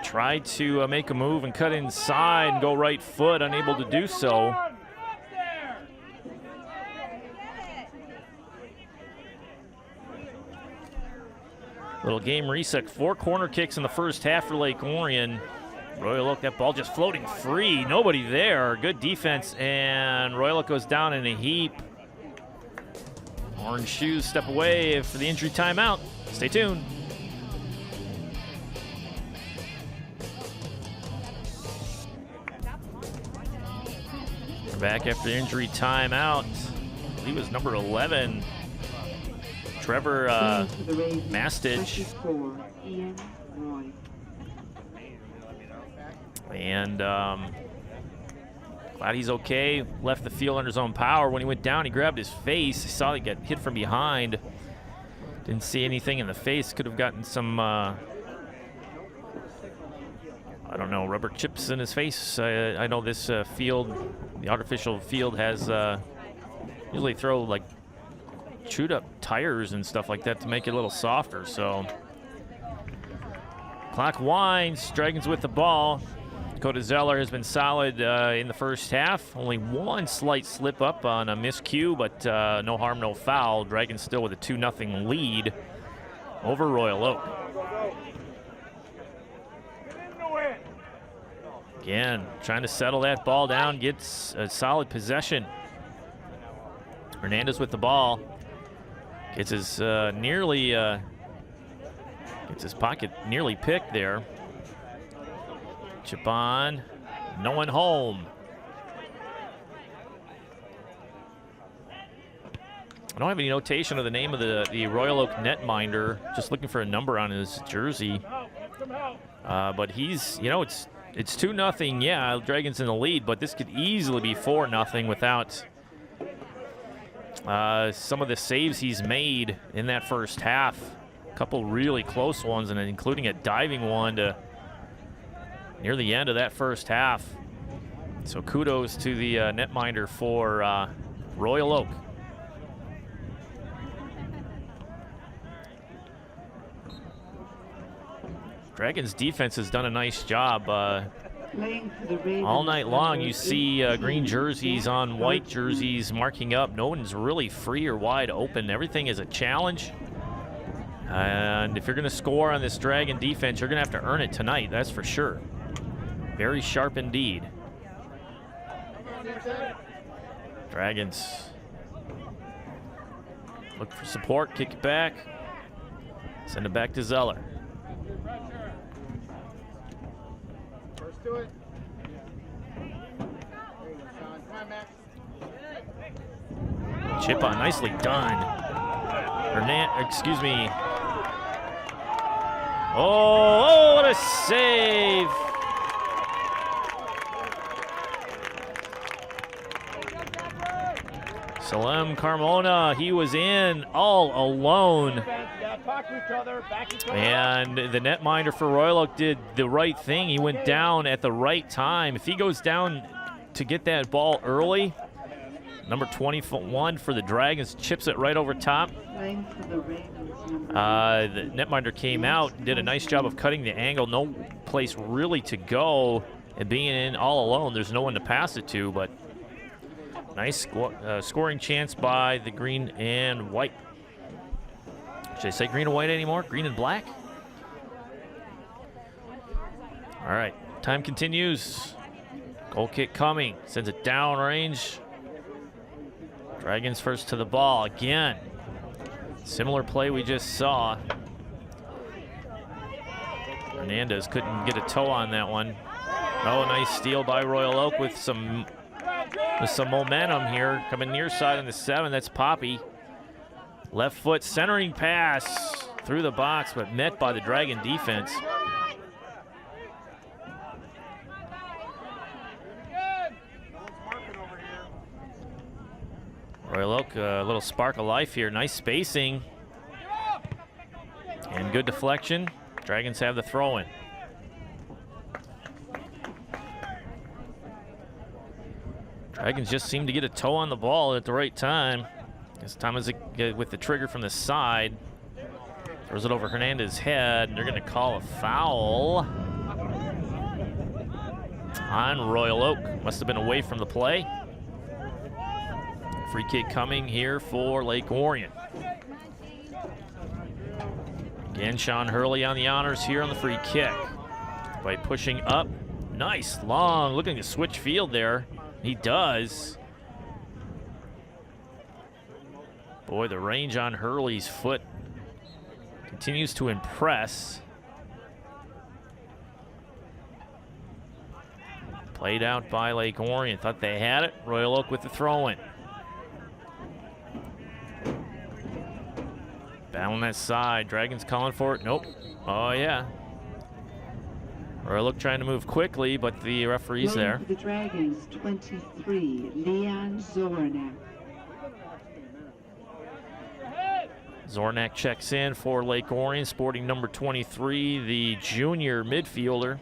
Speaker 1: Tried to make a move and cut inside and go right foot, unable to do so. Little game reset. 4 corner kicks in the first half for Lake Orion. Royal Oak, that ball just floating free. Nobody there. Good defense, and Royal Oak goes down in a heap. Orange shoes step away for the injury timeout. Stay tuned. We're back after the injury timeout. I believe it was number 11. Trevor Mastich. And glad he's okay. Left the field under his own power. When he went down, he grabbed his face. He saw he got hit from behind. Didn't see anything in the face. Could have gotten some, I don't know, rubber chips in his face. I know this field, the artificial field, has usually throw like chewed up tires and stuff like that to make it a little softer. So clock winds. Dragons with the ball. Dakota Zeller has been solid in the first half. Only one slight slip up on a miscue, but no harm, no foul. Dragons still with a 2-0 lead over Royal Oak. Again, trying to settle that ball down, gets a solid possession. Hernandez with the ball. Gets his gets his pocket nearly picked there. Chip on, no one home. I don't have any notation of the name of the Royal Oak netminder. Just looking for a number on his jersey. But he's, you know, it's 2-0. Yeah, Dragons in the lead, but this could easily be 4-0 without some of the saves he's made in that first half. A couple really close ones, and including a diving one to near the end of that first half. So kudos to the netminder for Royal Oak. Dragons defense has done a nice job. All night long you see green jerseys on white jerseys marking up. No one's really free or wide open. Everything is a challenge. And if you're going to score on this Dragon defense, you're going to have to earn it tonight, that's for sure. Very sharp indeed. Dragons look for support, kick it back, send it back to Zeller.
Speaker 3: First to it.
Speaker 1: Chip on, nicely done. Excuse me. Oh, what a save. Salem Carmona, he was in all alone. And the netminder for Royal Oak did the right thing. He went down at the right time. If he goes down to get that ball early, number 21 for the Dragons chips it right over top. The netminder came out, did a nice job of cutting the angle. No place really to go, and being in all alone, there's no one to pass it to, but nice scoring chance by the green and white. Should I say green and white anymore? Green and black? All right, time continues. Goal kick coming, sends it down range. Dragons first to the ball again. Similar play we just saw. Hernandez couldn't get a toe on that one. Oh, nice steal by Royal Oak with some momentum here. Coming near side on the 7, that's Poppy. Left foot centering pass through the box, but met by the Dragon defense. Royal Oak, a little spark of life here. Nice spacing. And good deflection. Dragons have the throw-in. Dragons just seem to get a toe on the ball at the right time. As Thomas with the trigger from the side. Throws it over Hernandez's head. They're going to call a foul on Royal Oak. Must have been away from the play. Free kick coming here for Lake Orion. Again, Sean Hurley on the honors here on the free kick by pushing up. Nice, long, looking to switch field there. He does. Boy, the range on Hurley's foot continues to impress. Played out by Lake Orion. Thought they had it. Royal Oak with the throw-in. Battle on that side. Dragons calling for it. Nope. Oh, yeah. Royal Oak trying to move quickly, but the referee's there.
Speaker 4: For the Dragons, 23, Leon Zornak.
Speaker 1: Zornak checks in for Lake Orion, sporting number 23, the junior midfielder.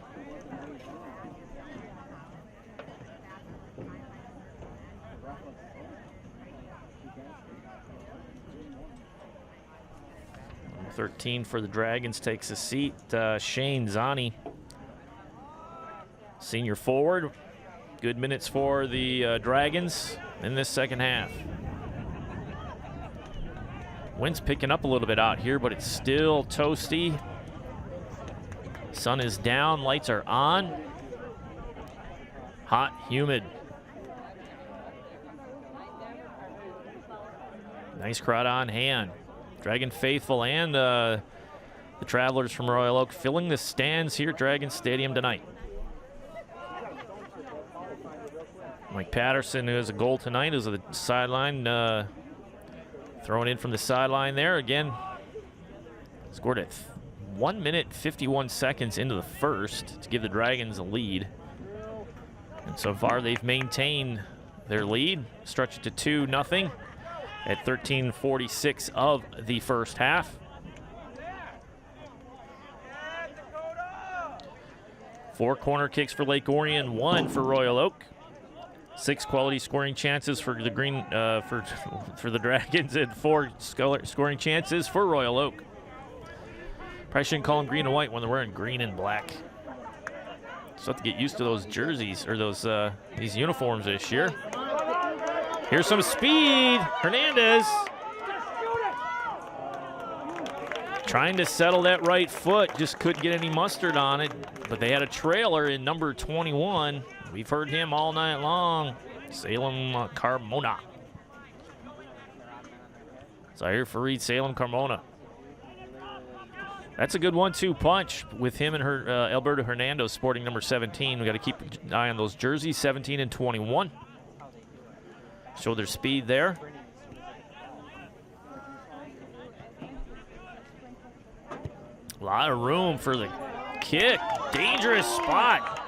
Speaker 1: Number 13 for the Dragons takes a seat. Shane Zani, senior forward. Good minutes for the Dragons in this second half. Wind's picking up a little bit out here, but it's still toasty. Sun is down, lights are on. Hot, humid. Nice crowd on hand. Dragon faithful and the Travelers from Royal Oak filling the stands here at Dragon Stadium tonight. Mike Patterson, who has a goal tonight, is at the sideline. Throwing in from the sideline there again. Scored at 1 minute 51 seconds into the first to give the Dragons a lead. And so far they've maintained their lead, stretched it to 2-0 at 13:46 of the first half. Four corner kicks for Lake Orion, 1 for Royal Oak. 6 quality scoring chances for the green for the Dragons and 4 scoring chances for Royal Oak. Probably shouldn't call them green and white when they're wearing green and black. So have to get used to those jerseys or those these uniforms this year. Here's some speed. Hernandez trying to settle that right foot, just couldn't get any mustard on it. But they had a trailer in number 21. We've heard him all night long. Salem Carmona. So here for Reed, Salem Carmona. That's a good 1-2 punch with him and Alberto Hernando sporting number 17. We got to keep an eye on those jerseys, 17 and 21. Show their speed there. A lot of room for the kick. Dangerous spot.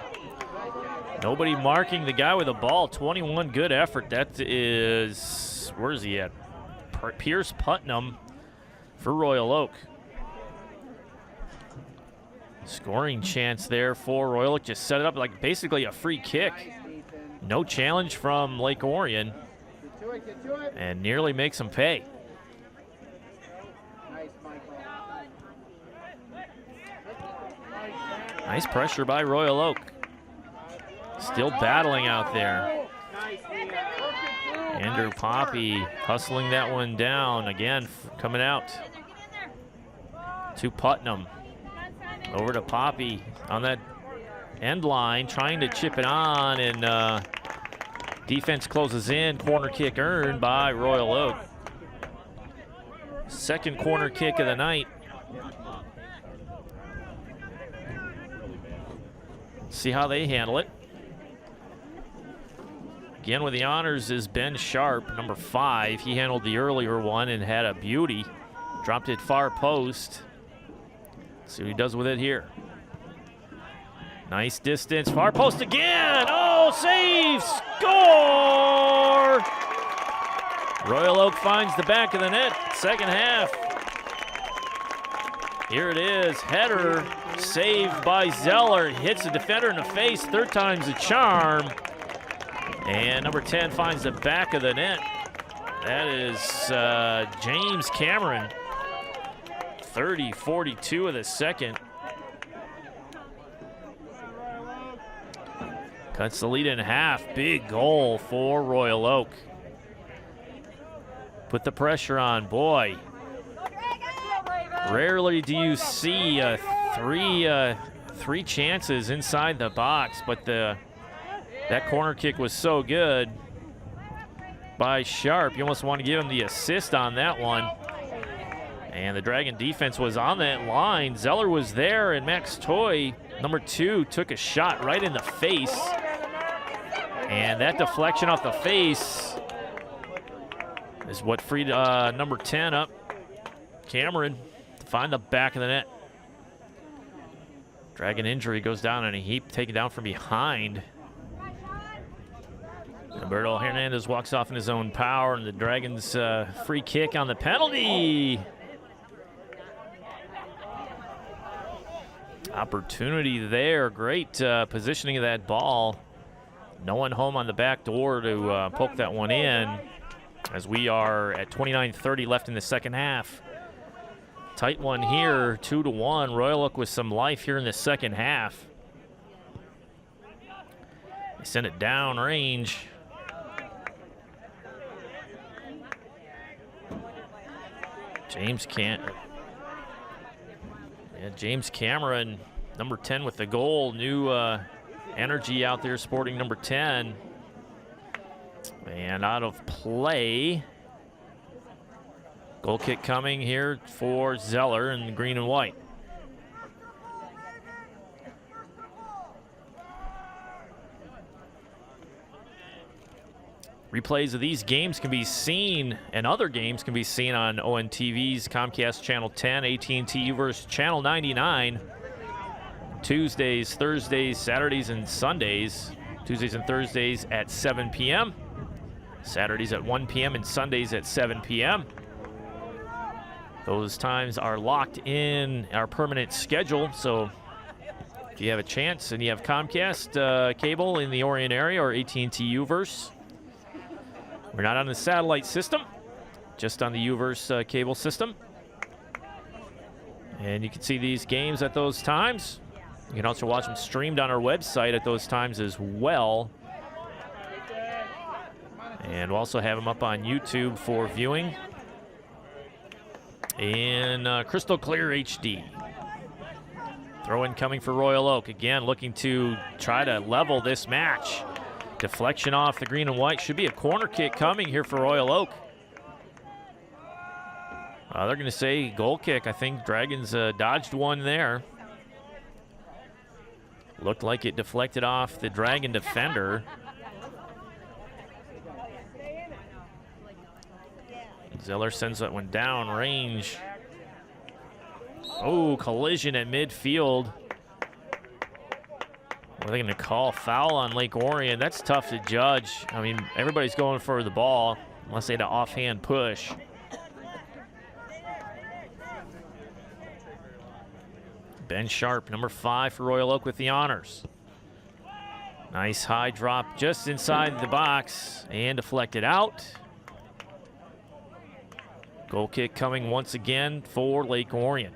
Speaker 1: Nobody marking the guy with the ball. 21, good effort. That is, where is he at? Pierce Putnam for Royal Oak. Scoring chance there for Royal Oak. Just set it up like basically a free kick. No challenge from Lake Orion. And nearly makes them pay. Nice pressure by Royal Oak. Still battling out there. Andrew Poppy hustling that one down. Again, coming out to Putnam. Over to Poppy on that end line, trying to chip it on, and defense closes in. Corner kick earned by Royal Oak. Second corner kick of the night. See how they handle it. Again with the honors is Ben Sharp, number 5. He handled the earlier one and had a beauty. Dropped it far post. See what he does with it here. Nice distance, far post again. Oh, save, score! Royal Oak finds the back of the net, second half. Here it is, header, saved by Zeller. Hits the defender in the face, third time's a charm. And number 10 finds the back of the net. That is James Cameron. 30-42 of the second. Cuts the lead in half. Big goal for Royal Oak. Put the pressure on, boy. Rarely do you see three chances inside the box, but that corner kick was so good by Sharp. You almost want to give him the assist on that one. And the Dragon defense was on that line. Zeller was there, and Max Toy, number 2, took a shot right in the face. And that deflection off the face is what freed number 10 up, Cameron, to find the back of the net. Dragon injury goes down in a heap, taken down from behind. Roberto Hernandez walks off in his own power, and the Dragons free kick on the penalty. Opportunity there, great positioning of that ball. No one home on the back door to poke that one in, as we are at 29:30 left in the second half. Tight one here, 2-1. Royal Oak with some life here in the second half. They send it down range. James Cameron, number 10 with the goal. New energy out there sporting number 10. And out of play. Goal kick coming here for Zeller in green and white. Replays of these games can be seen, and other games can be seen on ONTV's Comcast Channel 10, AT&T Uverse Channel 99. Tuesdays, Thursdays, Saturdays, and Sundays. Tuesdays and Thursdays at 7 p.m. Saturdays at 1 p.m. and Sundays at 7 p.m. Those times are locked in our permanent schedule, so if you have a chance and you have Comcast cable in the Orion area or AT&T Uverse, we're not on the satellite system, just on the Uverse cable system. And you can see these games at those times. You can also watch them streamed on our website at those times as well. And we'll also have them up on YouTube for viewing in crystal clear HD. Throw in coming for Royal Oak. Again, looking to try to level this match. Deflection off the green and white. Should be a corner kick coming here for Royal Oak. They're going to say goal kick. I think Dragons dodged one there. Looked like it deflected off the Dragon defender. Zeller sends that one down range. Oh, collision at midfield. Are they going to call foul on Lake Orion? That's tough to judge. I mean, everybody's going for the ball unless they had an offhand push. Ben Sharp, number 5 for Royal Oak with the honors. Nice high drop just inside the box and deflected out. Goal kick coming once again for Lake Orion.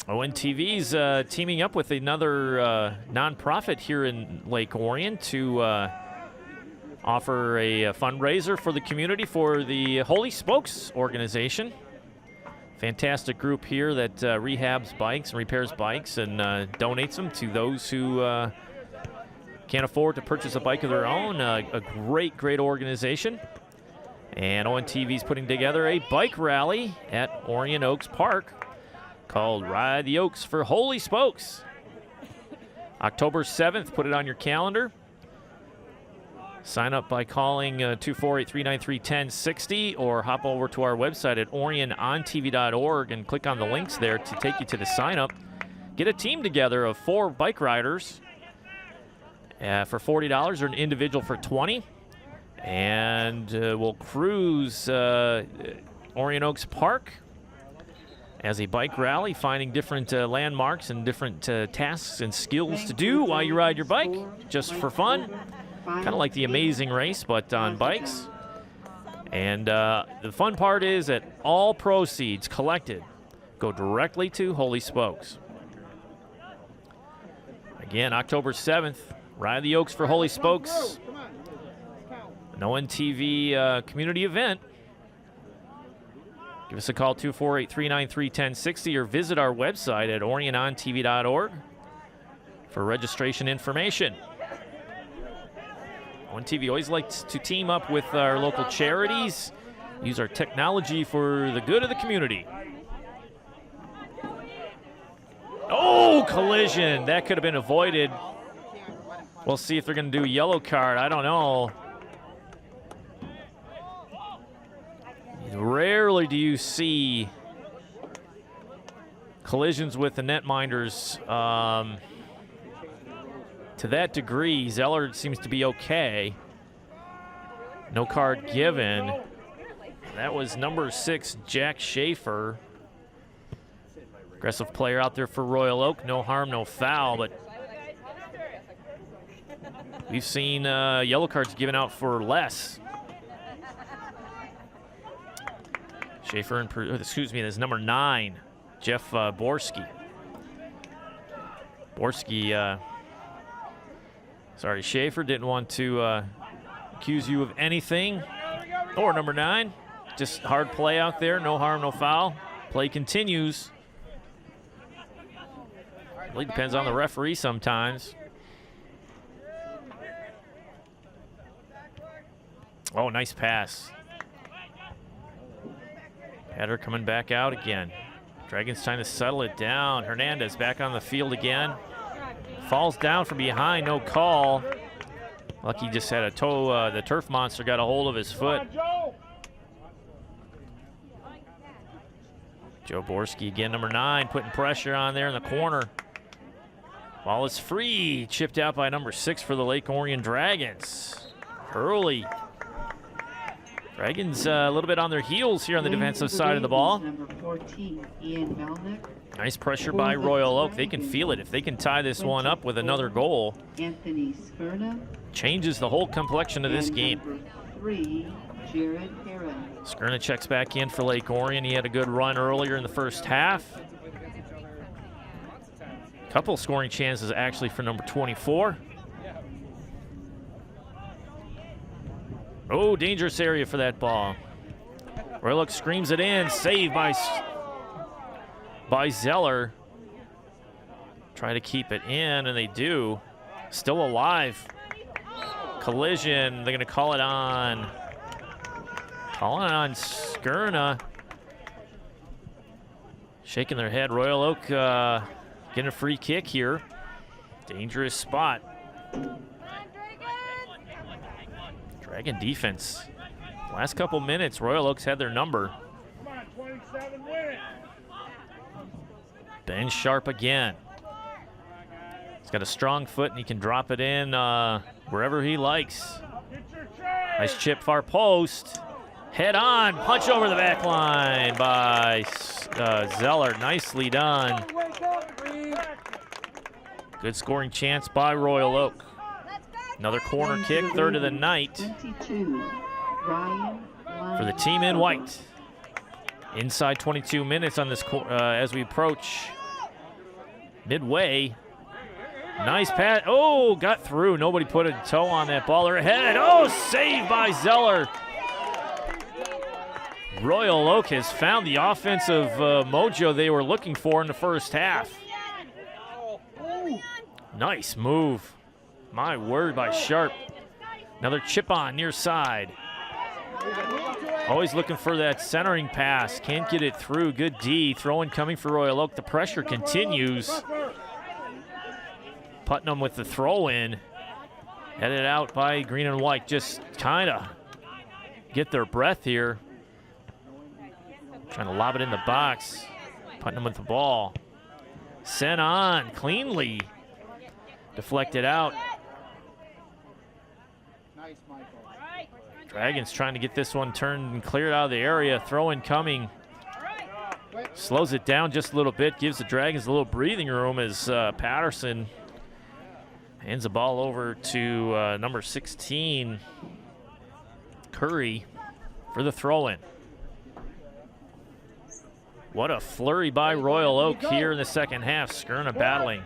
Speaker 1: ONTV's teaming up with another nonprofit here in Lake Orion to offer a fundraiser for the community for the Holy Spokes organization. Fantastic group here that rehabs bikes and repairs bikes and donates them to those who can't afford to purchase a bike of their own. A great, great organization. And ONTV's putting together a bike rally at Orion Oaks Park called Ride the Oaks for Holy Spokes. October 7th, put it on your calendar. Sign up by calling 248-393-1060 or hop over to our website at orionontv.org and click on the links there to take you to the sign up. Get a team together of 4 bike riders for $40 or an individual for $20. And we'll cruise Orion Oaks Park as a bike rally, finding different landmarks and different tasks and skills to do while you ride your bike, just for fun. Kind of like the Amazing Race, but on bikes. And the fun part is that all proceeds collected go directly to Holy Spokes. Again, October 7th, Ride the Oaks for Holy Spokes. An ONTV community event. Give us a call, 248-393-1060, or visit our website at orionontv.org for registration information. ONTV always likes to team up with our local charities, use our technology for the good of the community. Oh, collision. That could have been avoided. We'll see if they're going to do a yellow card. I don't know. Rarely do you see collisions with the netminders to that degree. Zeller seems to be okay. No card given. That was number 6, Jack Schaefer. Aggressive player out there for Royal Oak. No harm, no foul, but we've seen yellow cards given out for less. Schaefer, and there's number 9, Jeff Borski. Sorry, Schaefer didn't want to accuse you of anything. Or number 9, just hard play out there, no harm, no foul. Play continues. Really depends on the referee sometimes. Oh, nice pass. Header coming back out again. Dragons trying to settle it down. Hernandez back on the field again. Falls down from behind, no call. Lucky just had a toe, the turf monster got a hold of his foot. Joe Borski again, number 9, putting pressure on there in the corner. Ball is free, chipped out by number 6 for the Lake Orion Dragons. Early. Dragons a little bit on their heels here on the defensive side of the ball.
Speaker 4: Number 14, Ian Melnick.
Speaker 1: Nice pressure by Royal Oak. They can feel it. If they can tie this one up with another goal,
Speaker 4: Anthony Skurna.
Speaker 1: changes the whole complexion of this game.
Speaker 4: Number 3, Jared Heron.
Speaker 1: Skurna checks back in for Lake Orion. He had a good run earlier in the first half. Couple scoring chances actually for number 24. Oh, dangerous area for that ball. Royal Oak screams it in. Saved by Zeller. Try to keep it in, and they do. Still alive. Collision. They're going to call it on. Calling it on Skurna. Shaking their head. Royal Oak getting a free kick here. Dangerous spot. Dragon defense. Last couple minutes, Royal Oaks had their number. Ben Sharp again. He's got a strong foot and he can drop it in wherever he likes. Nice chip, far post. Head on, punch over the back line by Zeller. Nicely done. Good scoring chance by Royal Oak. Another corner kick, third of the night
Speaker 4: 22, Ryan
Speaker 1: for the team in white. Inside 22 minutes on this as we approach midway. Nice pass. Oh, got through. Nobody put a toe on that ball or a head. Oh, saved by Zeller. Royal Oak has found the offensive mojo they were looking for in the first half. Nice move. My word by Sharp. Another chip on near side. Always looking for that centering pass. Can't get it through. Good D. Throw-in coming for Royal Oak. The pressure continues. Putnam with the throw-in. Headed out by Green and White. Just kind of get their breath here. Trying to lob it in the box. Putnam with the ball. Sent on cleanly. Deflected out.
Speaker 3: Nice, Michael.
Speaker 1: Dragons trying to get this one turned and cleared out of the area. Throw-in coming. Slows it down just a little bit. Gives the Dragons a little breathing room as Patterson hands the ball over to number 16, Curry, for the throw-in. What a flurry by Royal Oak here in the second half. Skurna battling.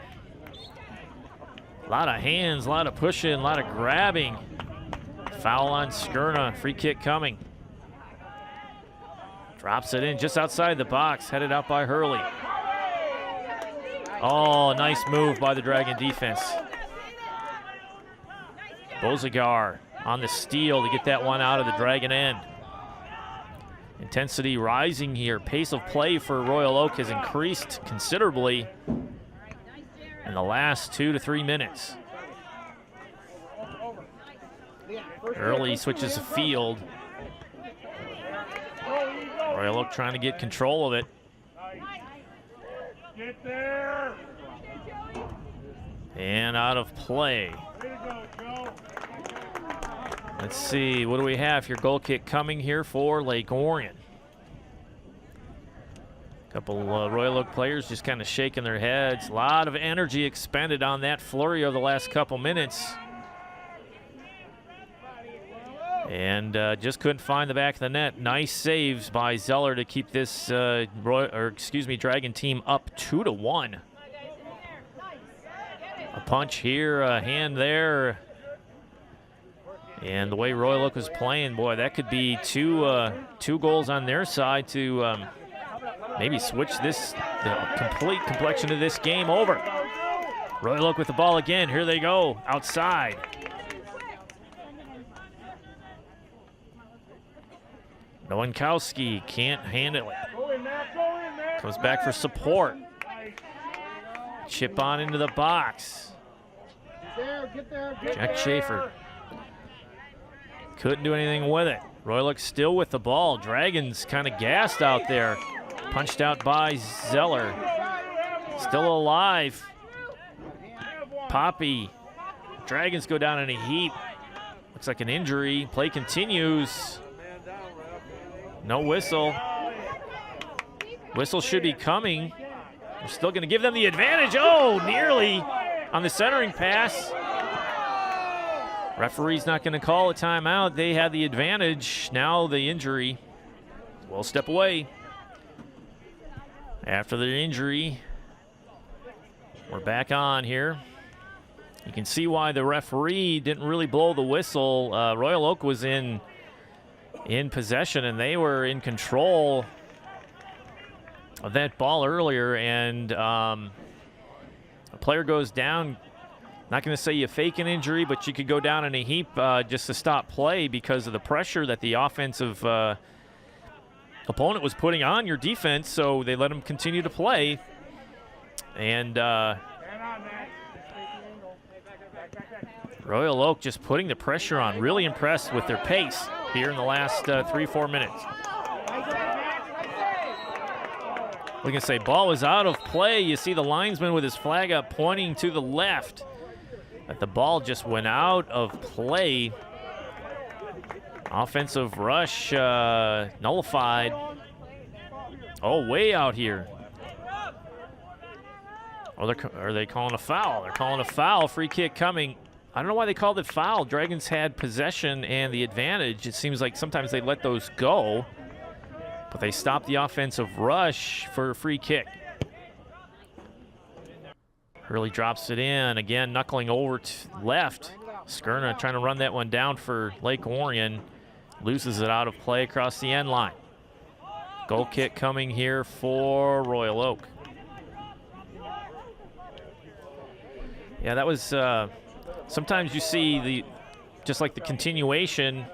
Speaker 1: A lot of hands, a lot of pushing, a lot of grabbing. Foul on Skurna. Free kick coming. Drops it in just outside the box. Headed out by Hurley. Oh, nice move by the Dragon defense. Bozigar on the steal to get that one out of the Dragon end. Intensity rising here. Pace of play for Royal Oak has increased considerably in the last 2 to 3 minutes. Early switches the field. Royal Oak trying to get control of it.
Speaker 6: Get there.
Speaker 1: And out of play. Let's see, what do we have here? Goal kick coming here for Lake Orion. Couple Royal Oak players just kind of shaking their heads. A lot of energy expended on that flurry of the last couple minutes. And just couldn't find the back of the net. Nice saves by Zeller to keep this Dragon team up 2-1. A punch here, a hand there. And the way Royal Oak was playing, boy, that could be two goals on their side to maybe switch the complete complexion of this game over. Royal Oak with the ball again. Here they go, outside. Nowankowski can't handle it. Comes back for support. Chip on into the box. Jack Schaefer couldn't do anything with it. Royal Oak still with the ball. Dragons kind of gassed out there. Punched out by Zeller. Still alive. Poppy. Dragons go down in a heap. Looks like an injury. Play continues. No whistle. Whistle should be coming. We're still going to give them the advantage. Oh, nearly on the centering pass. Referee's not going to call a timeout. They had the advantage. Now the injury. We'll step away. After the injury, we're back on here. You can see why the referee didn't really blow the whistle. Royal Oak was in possession, and they were in control of that ball earlier, and a player goes down. Not going to say you fake an injury, but you could go down in a heap just to stop play because of the pressure that the offensive opponent was putting on your defense, so they let them continue to play. And Royal Oak just putting the pressure on. Really impressed with their pace here in the last 3-4 minutes. We can say ball is out of play. You see the linesman with his flag up pointing to the left. But the ball just went out of play. Offensive rush nullified. Oh, way out here. Oh, are they calling a foul? They're calling a foul. Free kick coming. I don't know why they called it foul. Dragons had possession and the advantage. It seems like sometimes they let those go, but they stopped the offensive rush for a free kick. Hurley drops it in. Again, knuckling over to left. Skurna trying to run that one down for Lake Orion. Loses it out of play across the end line. Goal kick coming here for Royal Oak. Yeah, that was, sometimes you see just like the continuation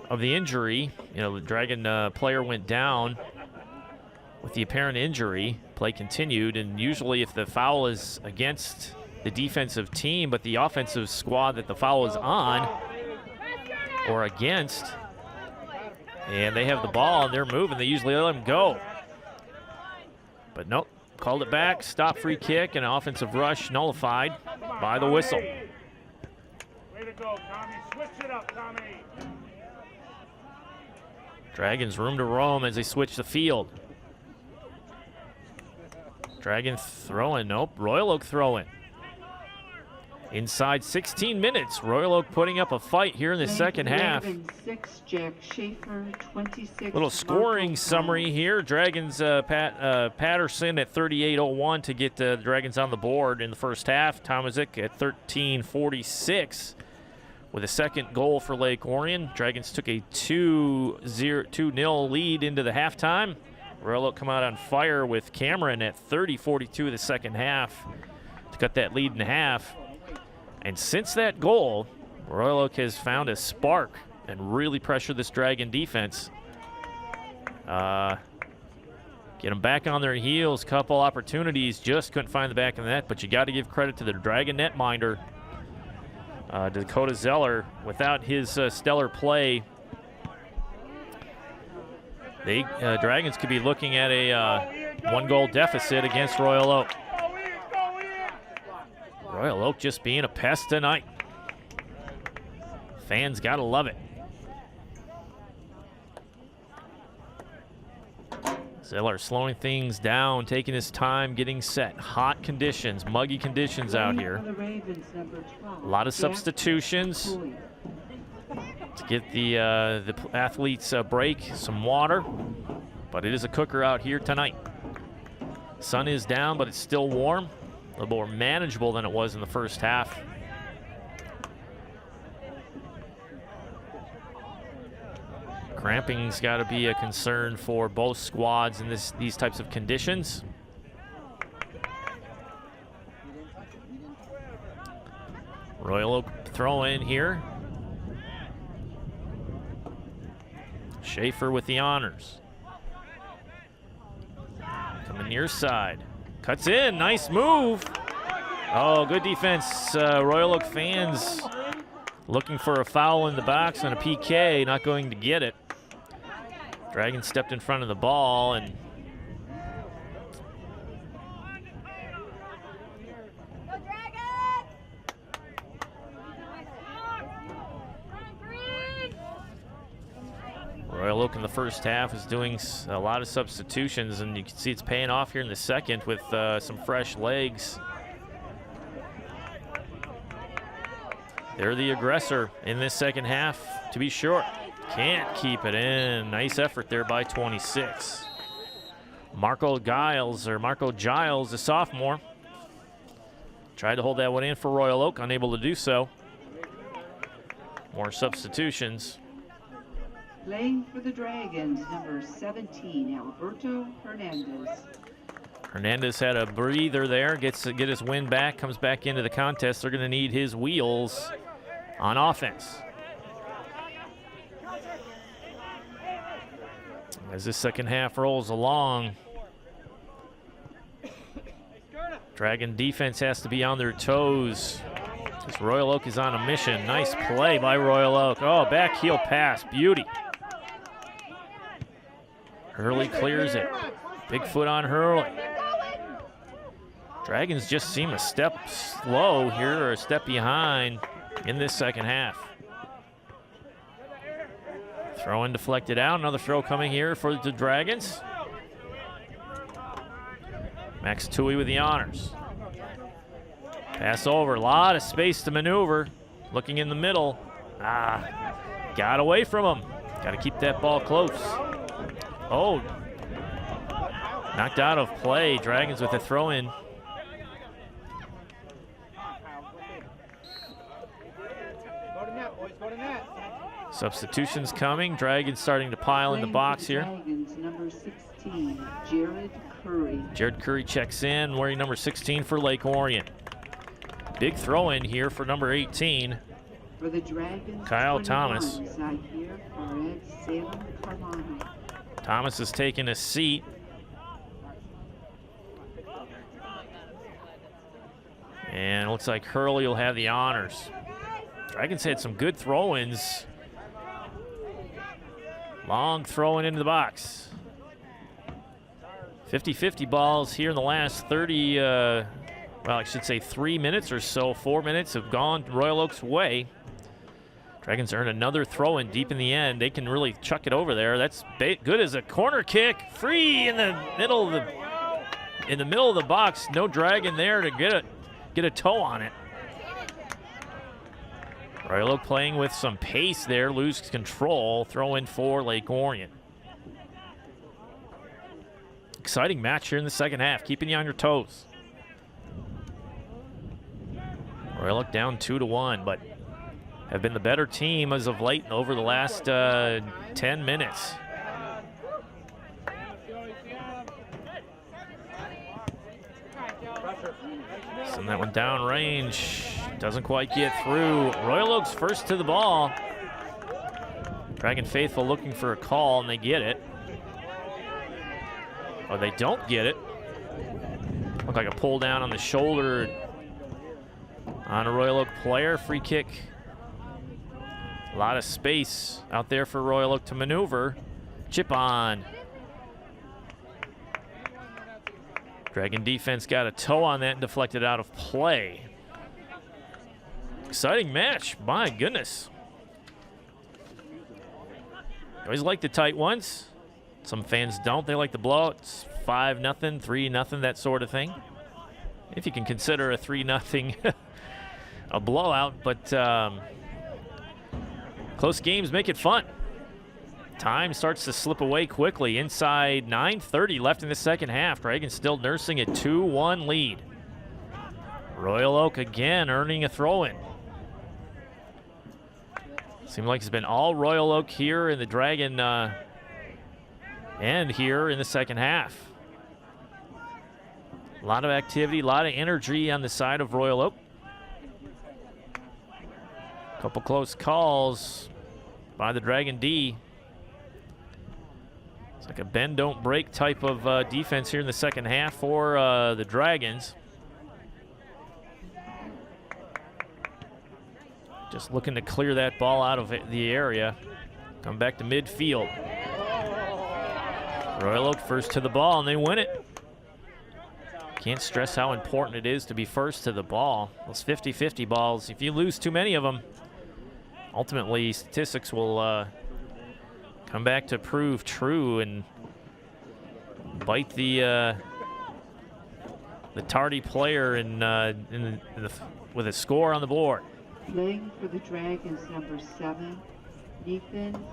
Speaker 1: of the injury. You know, the Dragon player went down with the apparent injury. Play continued, and usually if the foul is against the defensive team, but the offensive squad that the foul is on or against, and they have the ball and they're moving, they usually let them go. But nope, called it back. Stop free kick and an offensive rush nullified by the whistle.
Speaker 3: Way to go, Tommy. Switch it up, Tommy.
Speaker 1: Dragons room to roam as they switch the field. Dragon throwing, nope, Royal Oak throwing. Inside 16 minutes, Royal Oak putting up a fight here in the second half.
Speaker 4: 6, Jack Schaefer, 26.
Speaker 1: Little scoring
Speaker 4: Marco
Speaker 1: summary here. Dragons Patterson at 38:01 to get the Dragons on the board in the first half. Tomazic at 13:46 with a second goal for Lake Orion. Dragons took a 2-0 lead into the halftime. Royal Oak come out on fire with Cameron at 30:42 the second half to cut that lead in half. And since that goal, Royal Oak has found a spark and really pressured this Dragon defense. Get them back on their heels. Couple opportunities, just couldn't find the back of the net. But you got to give credit to the Dragon netminder, Dakota Zeller. Without his stellar play, the Dragons could be looking at a one-goal deficit against Royal Oak. Royal Oak just being a pest tonight. Fans gotta love it. Zeller slowing things down, taking his time, getting set. Hot conditions, muggy conditions out here. A lot of substitutions to get the athletes a break, some water. But it is a cooker out here tonight. Sun is down, but it's still warm. A little more manageable than it was in the first half. Cramping's got to be a concern for both squads in these types of conditions. Royal Oak throw in here. Schaefer with the honors. Coming near side. Cuts in, nice move. Oh, good defense. Royal Oak fans looking for a foul in the box and a PK, not going to get it. Dragon stepped in front of the ball and Royal Oak in the first half is doing a lot of substitutions, and you can see it's paying off here in the second with some fresh legs. They're the aggressor in this second half, to be sure. Can't keep it in. Nice effort there by 26. Marco Giles, the sophomore, tried to hold that one in for Royal Oak, unable to do so. More substitutions.
Speaker 4: Playing for the Dragons, number 17, Alberto Hernandez.
Speaker 1: Hernandez had a breather there, gets to get his win back, comes back into the contest. They're going to need his wheels on offense. As this second half rolls along, Dragon defense has to be on their toes, because Royal Oak is on a mission. Nice play by Royal Oak. Oh, back heel pass, beauty. Hurley clears it. Big foot on Hurley. Dragons just seem a step slow here, or a step behind in this second half. Throw in deflected out. Another throw coming here for the Dragons. Max Tui with the honors. Pass over, a lot of space to maneuver. Looking in the middle. Got away from him. Got to keep that ball close. Oh, knocked out of play. Dragons with a throw in.
Speaker 3: Go to net, boys, go to net.
Speaker 1: Substitutions coming. Dragons starting to pile in the box here.
Speaker 4: Dragons, number 16, Jared Curry.
Speaker 1: Jared Curry checks in, wearing number 16 for Lake Orion. Big throw in here for number 18.
Speaker 4: For the Dragons,
Speaker 1: Kyle
Speaker 4: 21,
Speaker 1: Thomas.
Speaker 4: Zahir Fared Salem Carmano.
Speaker 1: Thomas is taking a seat. And it looks like Hurley will have the honors. Dragons had some good throw-ins. Long throwing into the box. 50-50 balls here in the last 30, well, I should say 3 minutes or so. 4 minutes have gone Royal Oak's way. Dragons earn another throw-in deep in the end. They can really chuck it over there. That's good as a corner kick. Free in the middle of the box. No Dragon there to get a toe on it. Royal Oak playing with some pace there, lose control, throw in for Lake Orion. Exciting match here in the second half, keeping you on your toes. Royal Oak down 2-1, but have been the better team as of late over the last 10 minutes. Send that one down range. Doesn't quite get through. Royal Oak's first to the ball. Dragon Faithful looking for a call, and they get it. Or they don't get it. Looked like a pull down on the shoulder on a Royal Oak player. Free kick. A lot of space out there for Royal Oak to maneuver. Chip on. Dragon defense got a toe on that and deflected out of play. Exciting match, my goodness. Always like the tight ones. Some fans don't, they like the blowouts. 5-0, 3-0, that sort of thing. If you can consider a 3-0 a blowout, but close games make it fun. Time starts to slip away quickly. Inside 9:30 left in the second half. Dragons still nursing a 2-1 lead. Royal Oak again earning a throw-in. Seems like it's been all Royal Oak here in the Dragon end here in the second half. A lot of activity, a lot of energy on the side of Royal Oak. Couple close calls by the Dragon D. It's like a bend, don't break type of defense here in the second half for the Dragons. Just looking to clear that ball out of the area. Come back to midfield. Royal Oak first to the ball, and they win it. Can't stress how important it is to be first to the ball. Those 50-50 balls, if you lose too many of them, ultimately statistics will come back to prove true and bite the tardy player with a score on the board.
Speaker 4: Playing for the Dragons, number 7, Nathan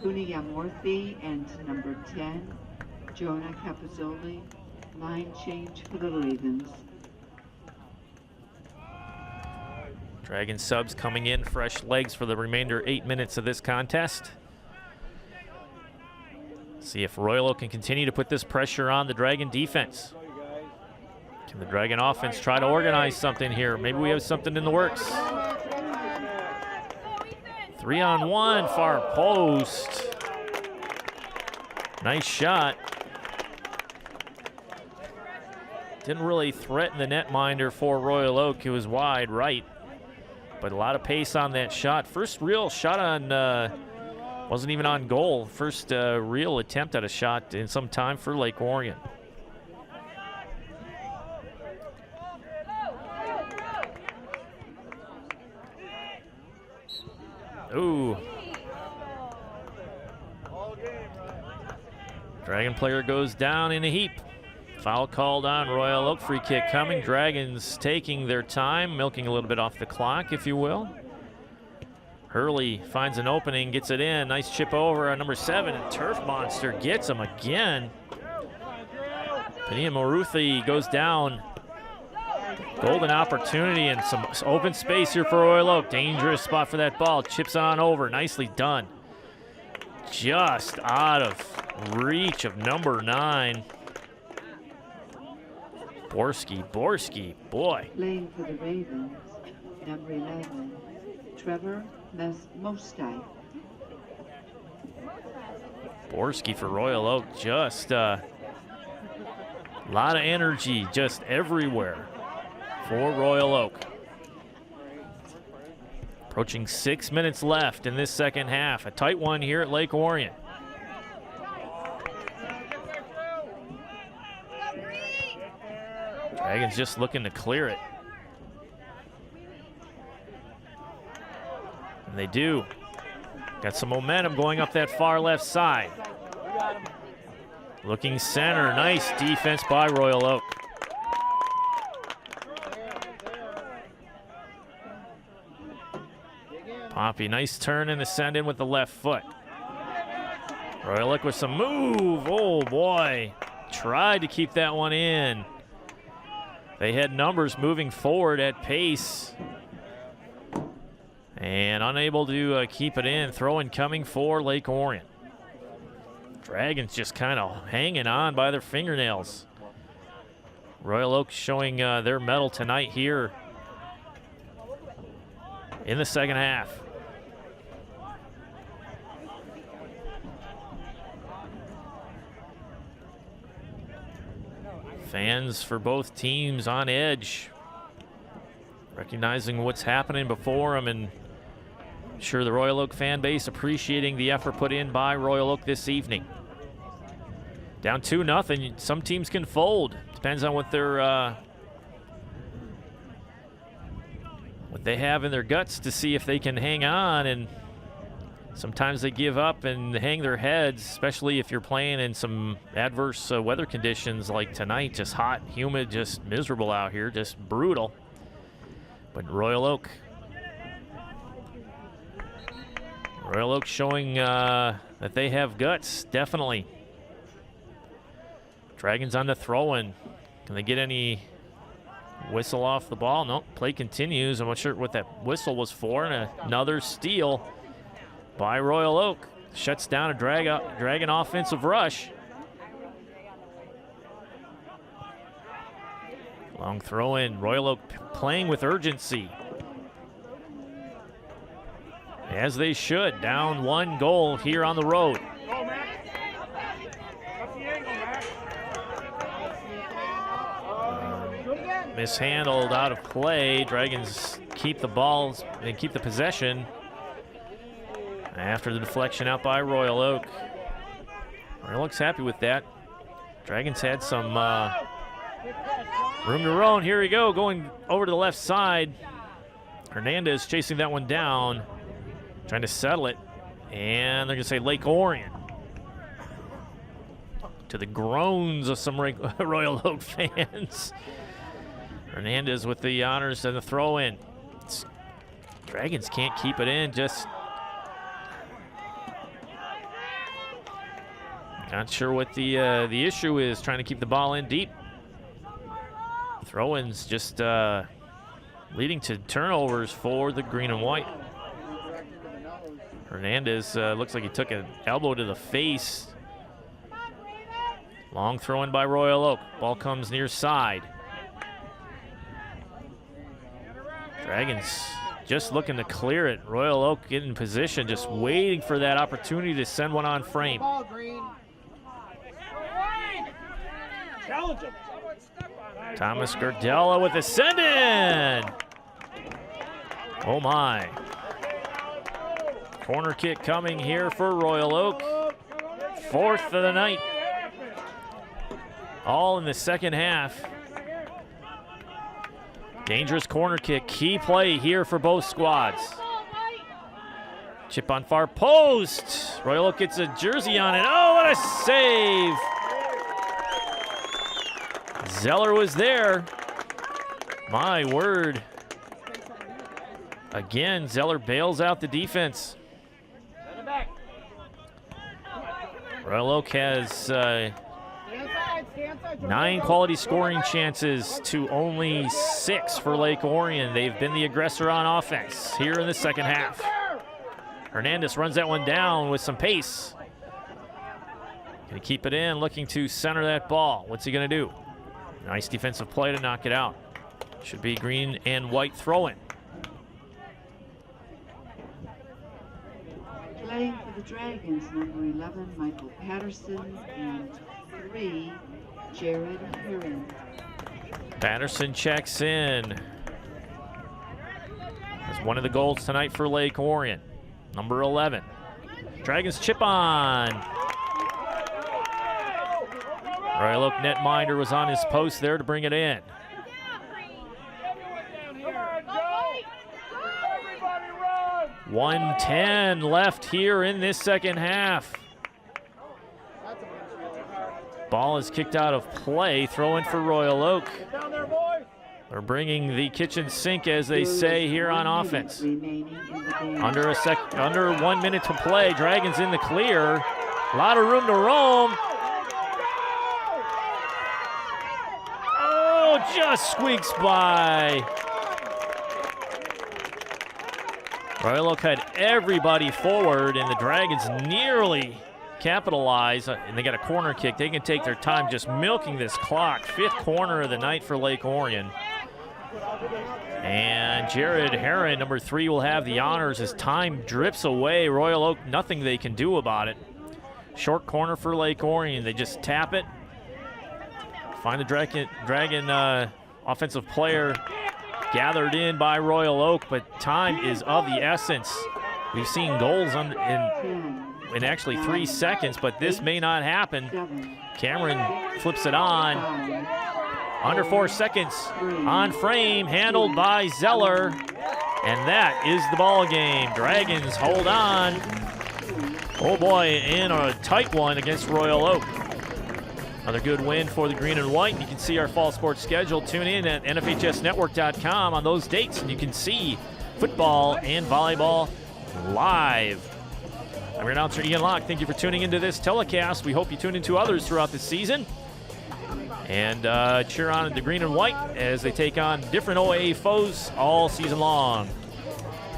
Speaker 4: Kuniyamorthy, and number 10, Jonah Capozzoli. Line change for the Ravens.
Speaker 1: Dragon subs coming in, fresh legs for the remainder 8 minutes of this contest. See if Royal Oak can continue to put this pressure on the Dragon defense. Can the Dragon offense try to organize something here? Maybe we have something in the works. 3-on-1, far post. Nice shot. Didn't really threaten the netminder for Royal Oak. It was wide right, but a lot of pace on that shot. First real shot on, wasn't even on goal. First real attempt at a shot in some time for Lake Orion. Ooh. Dragon player goes down in a heap. Foul called on Royal Oak. Free kick coming. Dragons taking their time, milking a little bit off the clock, if you will. Hurley finds an opening, gets it in. Nice chip over on number 7. And Turf Monster gets him again. Pania Maruthi goes down. Golden opportunity and some open space here for Royal Oak. Dangerous spot for that ball. Chips on over. Nicely done. Just out of reach of number 9. Borski, boy.
Speaker 4: Playing for the Ravens, number 11, Trevor Mostai.
Speaker 1: Borski for Royal Oak, just a lot of energy just everywhere for Royal Oak. Approaching 6 minutes left in this second half. A tight one here at Lake Orion. Dragons just looking to clear it. And they do. Got some momentum going up that far left side. Looking center. Nice defense by Royal Oak. Poppy, nice turn and a send in with the left foot. Royal Oak with some move. Oh boy. Tried to keep that one in. They had numbers moving forward at pace. And unable to keep it in. Throw-in coming for Lake Orion. Dragons just kind of hanging on by their fingernails. Royal Oak showing their mettle tonight here in the second half. Fans for both teams on edge, recognizing what's happening before them, and I'm sure the Royal Oak fan base appreciating the effort put in by Royal Oak this evening. Down 2-0. Some teams can fold. Depends on what they're what they have in their guts to see if they can hang on, and sometimes they give up and hang their heads, especially if you're playing in some adverse weather conditions like tonight. Just hot, humid, just miserable out here, just brutal. But Royal Oak showing that they have guts, definitely. Dragons on the throw-in. Can they get any whistle off the ball? Nope, play continues. I'm not sure what that whistle was for. And another steal by Royal Oak. Shuts down a Dragon offensive rush. Long throw in. Royal Oak playing with urgency, as they should. Down 1 goal here on the road.
Speaker 3: Go, Max. Up the angle, Max.
Speaker 1: Mishandled, out of play. Dragons keep the balls and keep the possession after the deflection out by Royal Oak. Royal Oak's happy with that. Dragons had some room to run. Here we go, going over to the left side. Hernandez chasing that one down, trying to settle it, and they're going to say Lake Orion, to the groans of some Royal Oak fans. Hernandez with the honors and the throw-in. Dragons can't keep it in, just not sure what the issue is, trying to keep the ball in deep. Throw-ins just leading to turnovers for the green and white. Hernandez looks like he took an elbow to the face. Long throw-in by Royal Oak. Ball comes near side. Dragons just looking to clear it. Royal Oak getting in position, just waiting for that opportunity to send one on frame.
Speaker 3: Challenge him.
Speaker 1: Thomas Gardella with a send-in. Oh my. Corner kick coming here for Royal Oak. 4th of the night. All in the second half. Dangerous corner kick. Key play here for both squads. Chip on far post. Royal Oak gets a jersey on it. Oh, what a save. Zeller was there. My word. Again, Zeller bails out the defense. Royal Oak has 9 quality scoring chances to only 6 for Lake Orion. They've been the aggressor on offense here in the second half. Hernandez runs that one down with some pace. Gonna keep it in, looking to center that ball. What's he gonna do? Nice defensive play to knock it out. Should be green and white throw-in.
Speaker 4: Playing for the Dragons, number 11, Michael Patterson, and 3, Jared Heron.
Speaker 1: Patterson checks in. That's one of the goals tonight for Lake Orion. Number 11. Dragons chip on. Royal Oak netminder was on his post there to bring it in. 1:10 left here in this second half. Ball is kicked out of play. Throw in for Royal Oak. They're bringing the kitchen sink, as they say, here on offense. Under 1 minute to play. Dragons in the clear. A lot of room to roam. Oh, just squeaks by. Royal Oak had everybody forward, and the Dragons nearly capitalize, and they got a corner kick. They can take their time just milking this clock. 5th corner of the night for Lake Orion. And Jared Heron, number 3, will have the honors as time drips away. Royal Oak, nothing they can do about it. Short corner for Lake Orion. They just tap it. Find the Dragon offensive player gathered in by Royal Oak, but time is of the essence. We've seen goals in actually 3 seconds, but this may not happen. Cameron flips it on. Under 4 seconds, on frame, handled by Zeller, and that is the ball game. Dragons hold on. Oh boy, in a tight one against Royal Oak. Another good win for the green and white. You can see our fall sports schedule. Tune in at nfhsnetwork.com on those dates, and you can see football and volleyball live. I'm your announcer, Ian Locke. Thank you for tuning into this telecast. We hope you tune into others throughout the season. And cheer on the green and white as they take on different OAA foes all season long.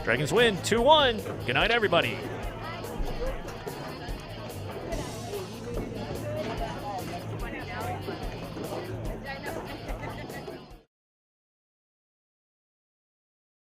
Speaker 1: Dragons win 2-1. Good night, everybody.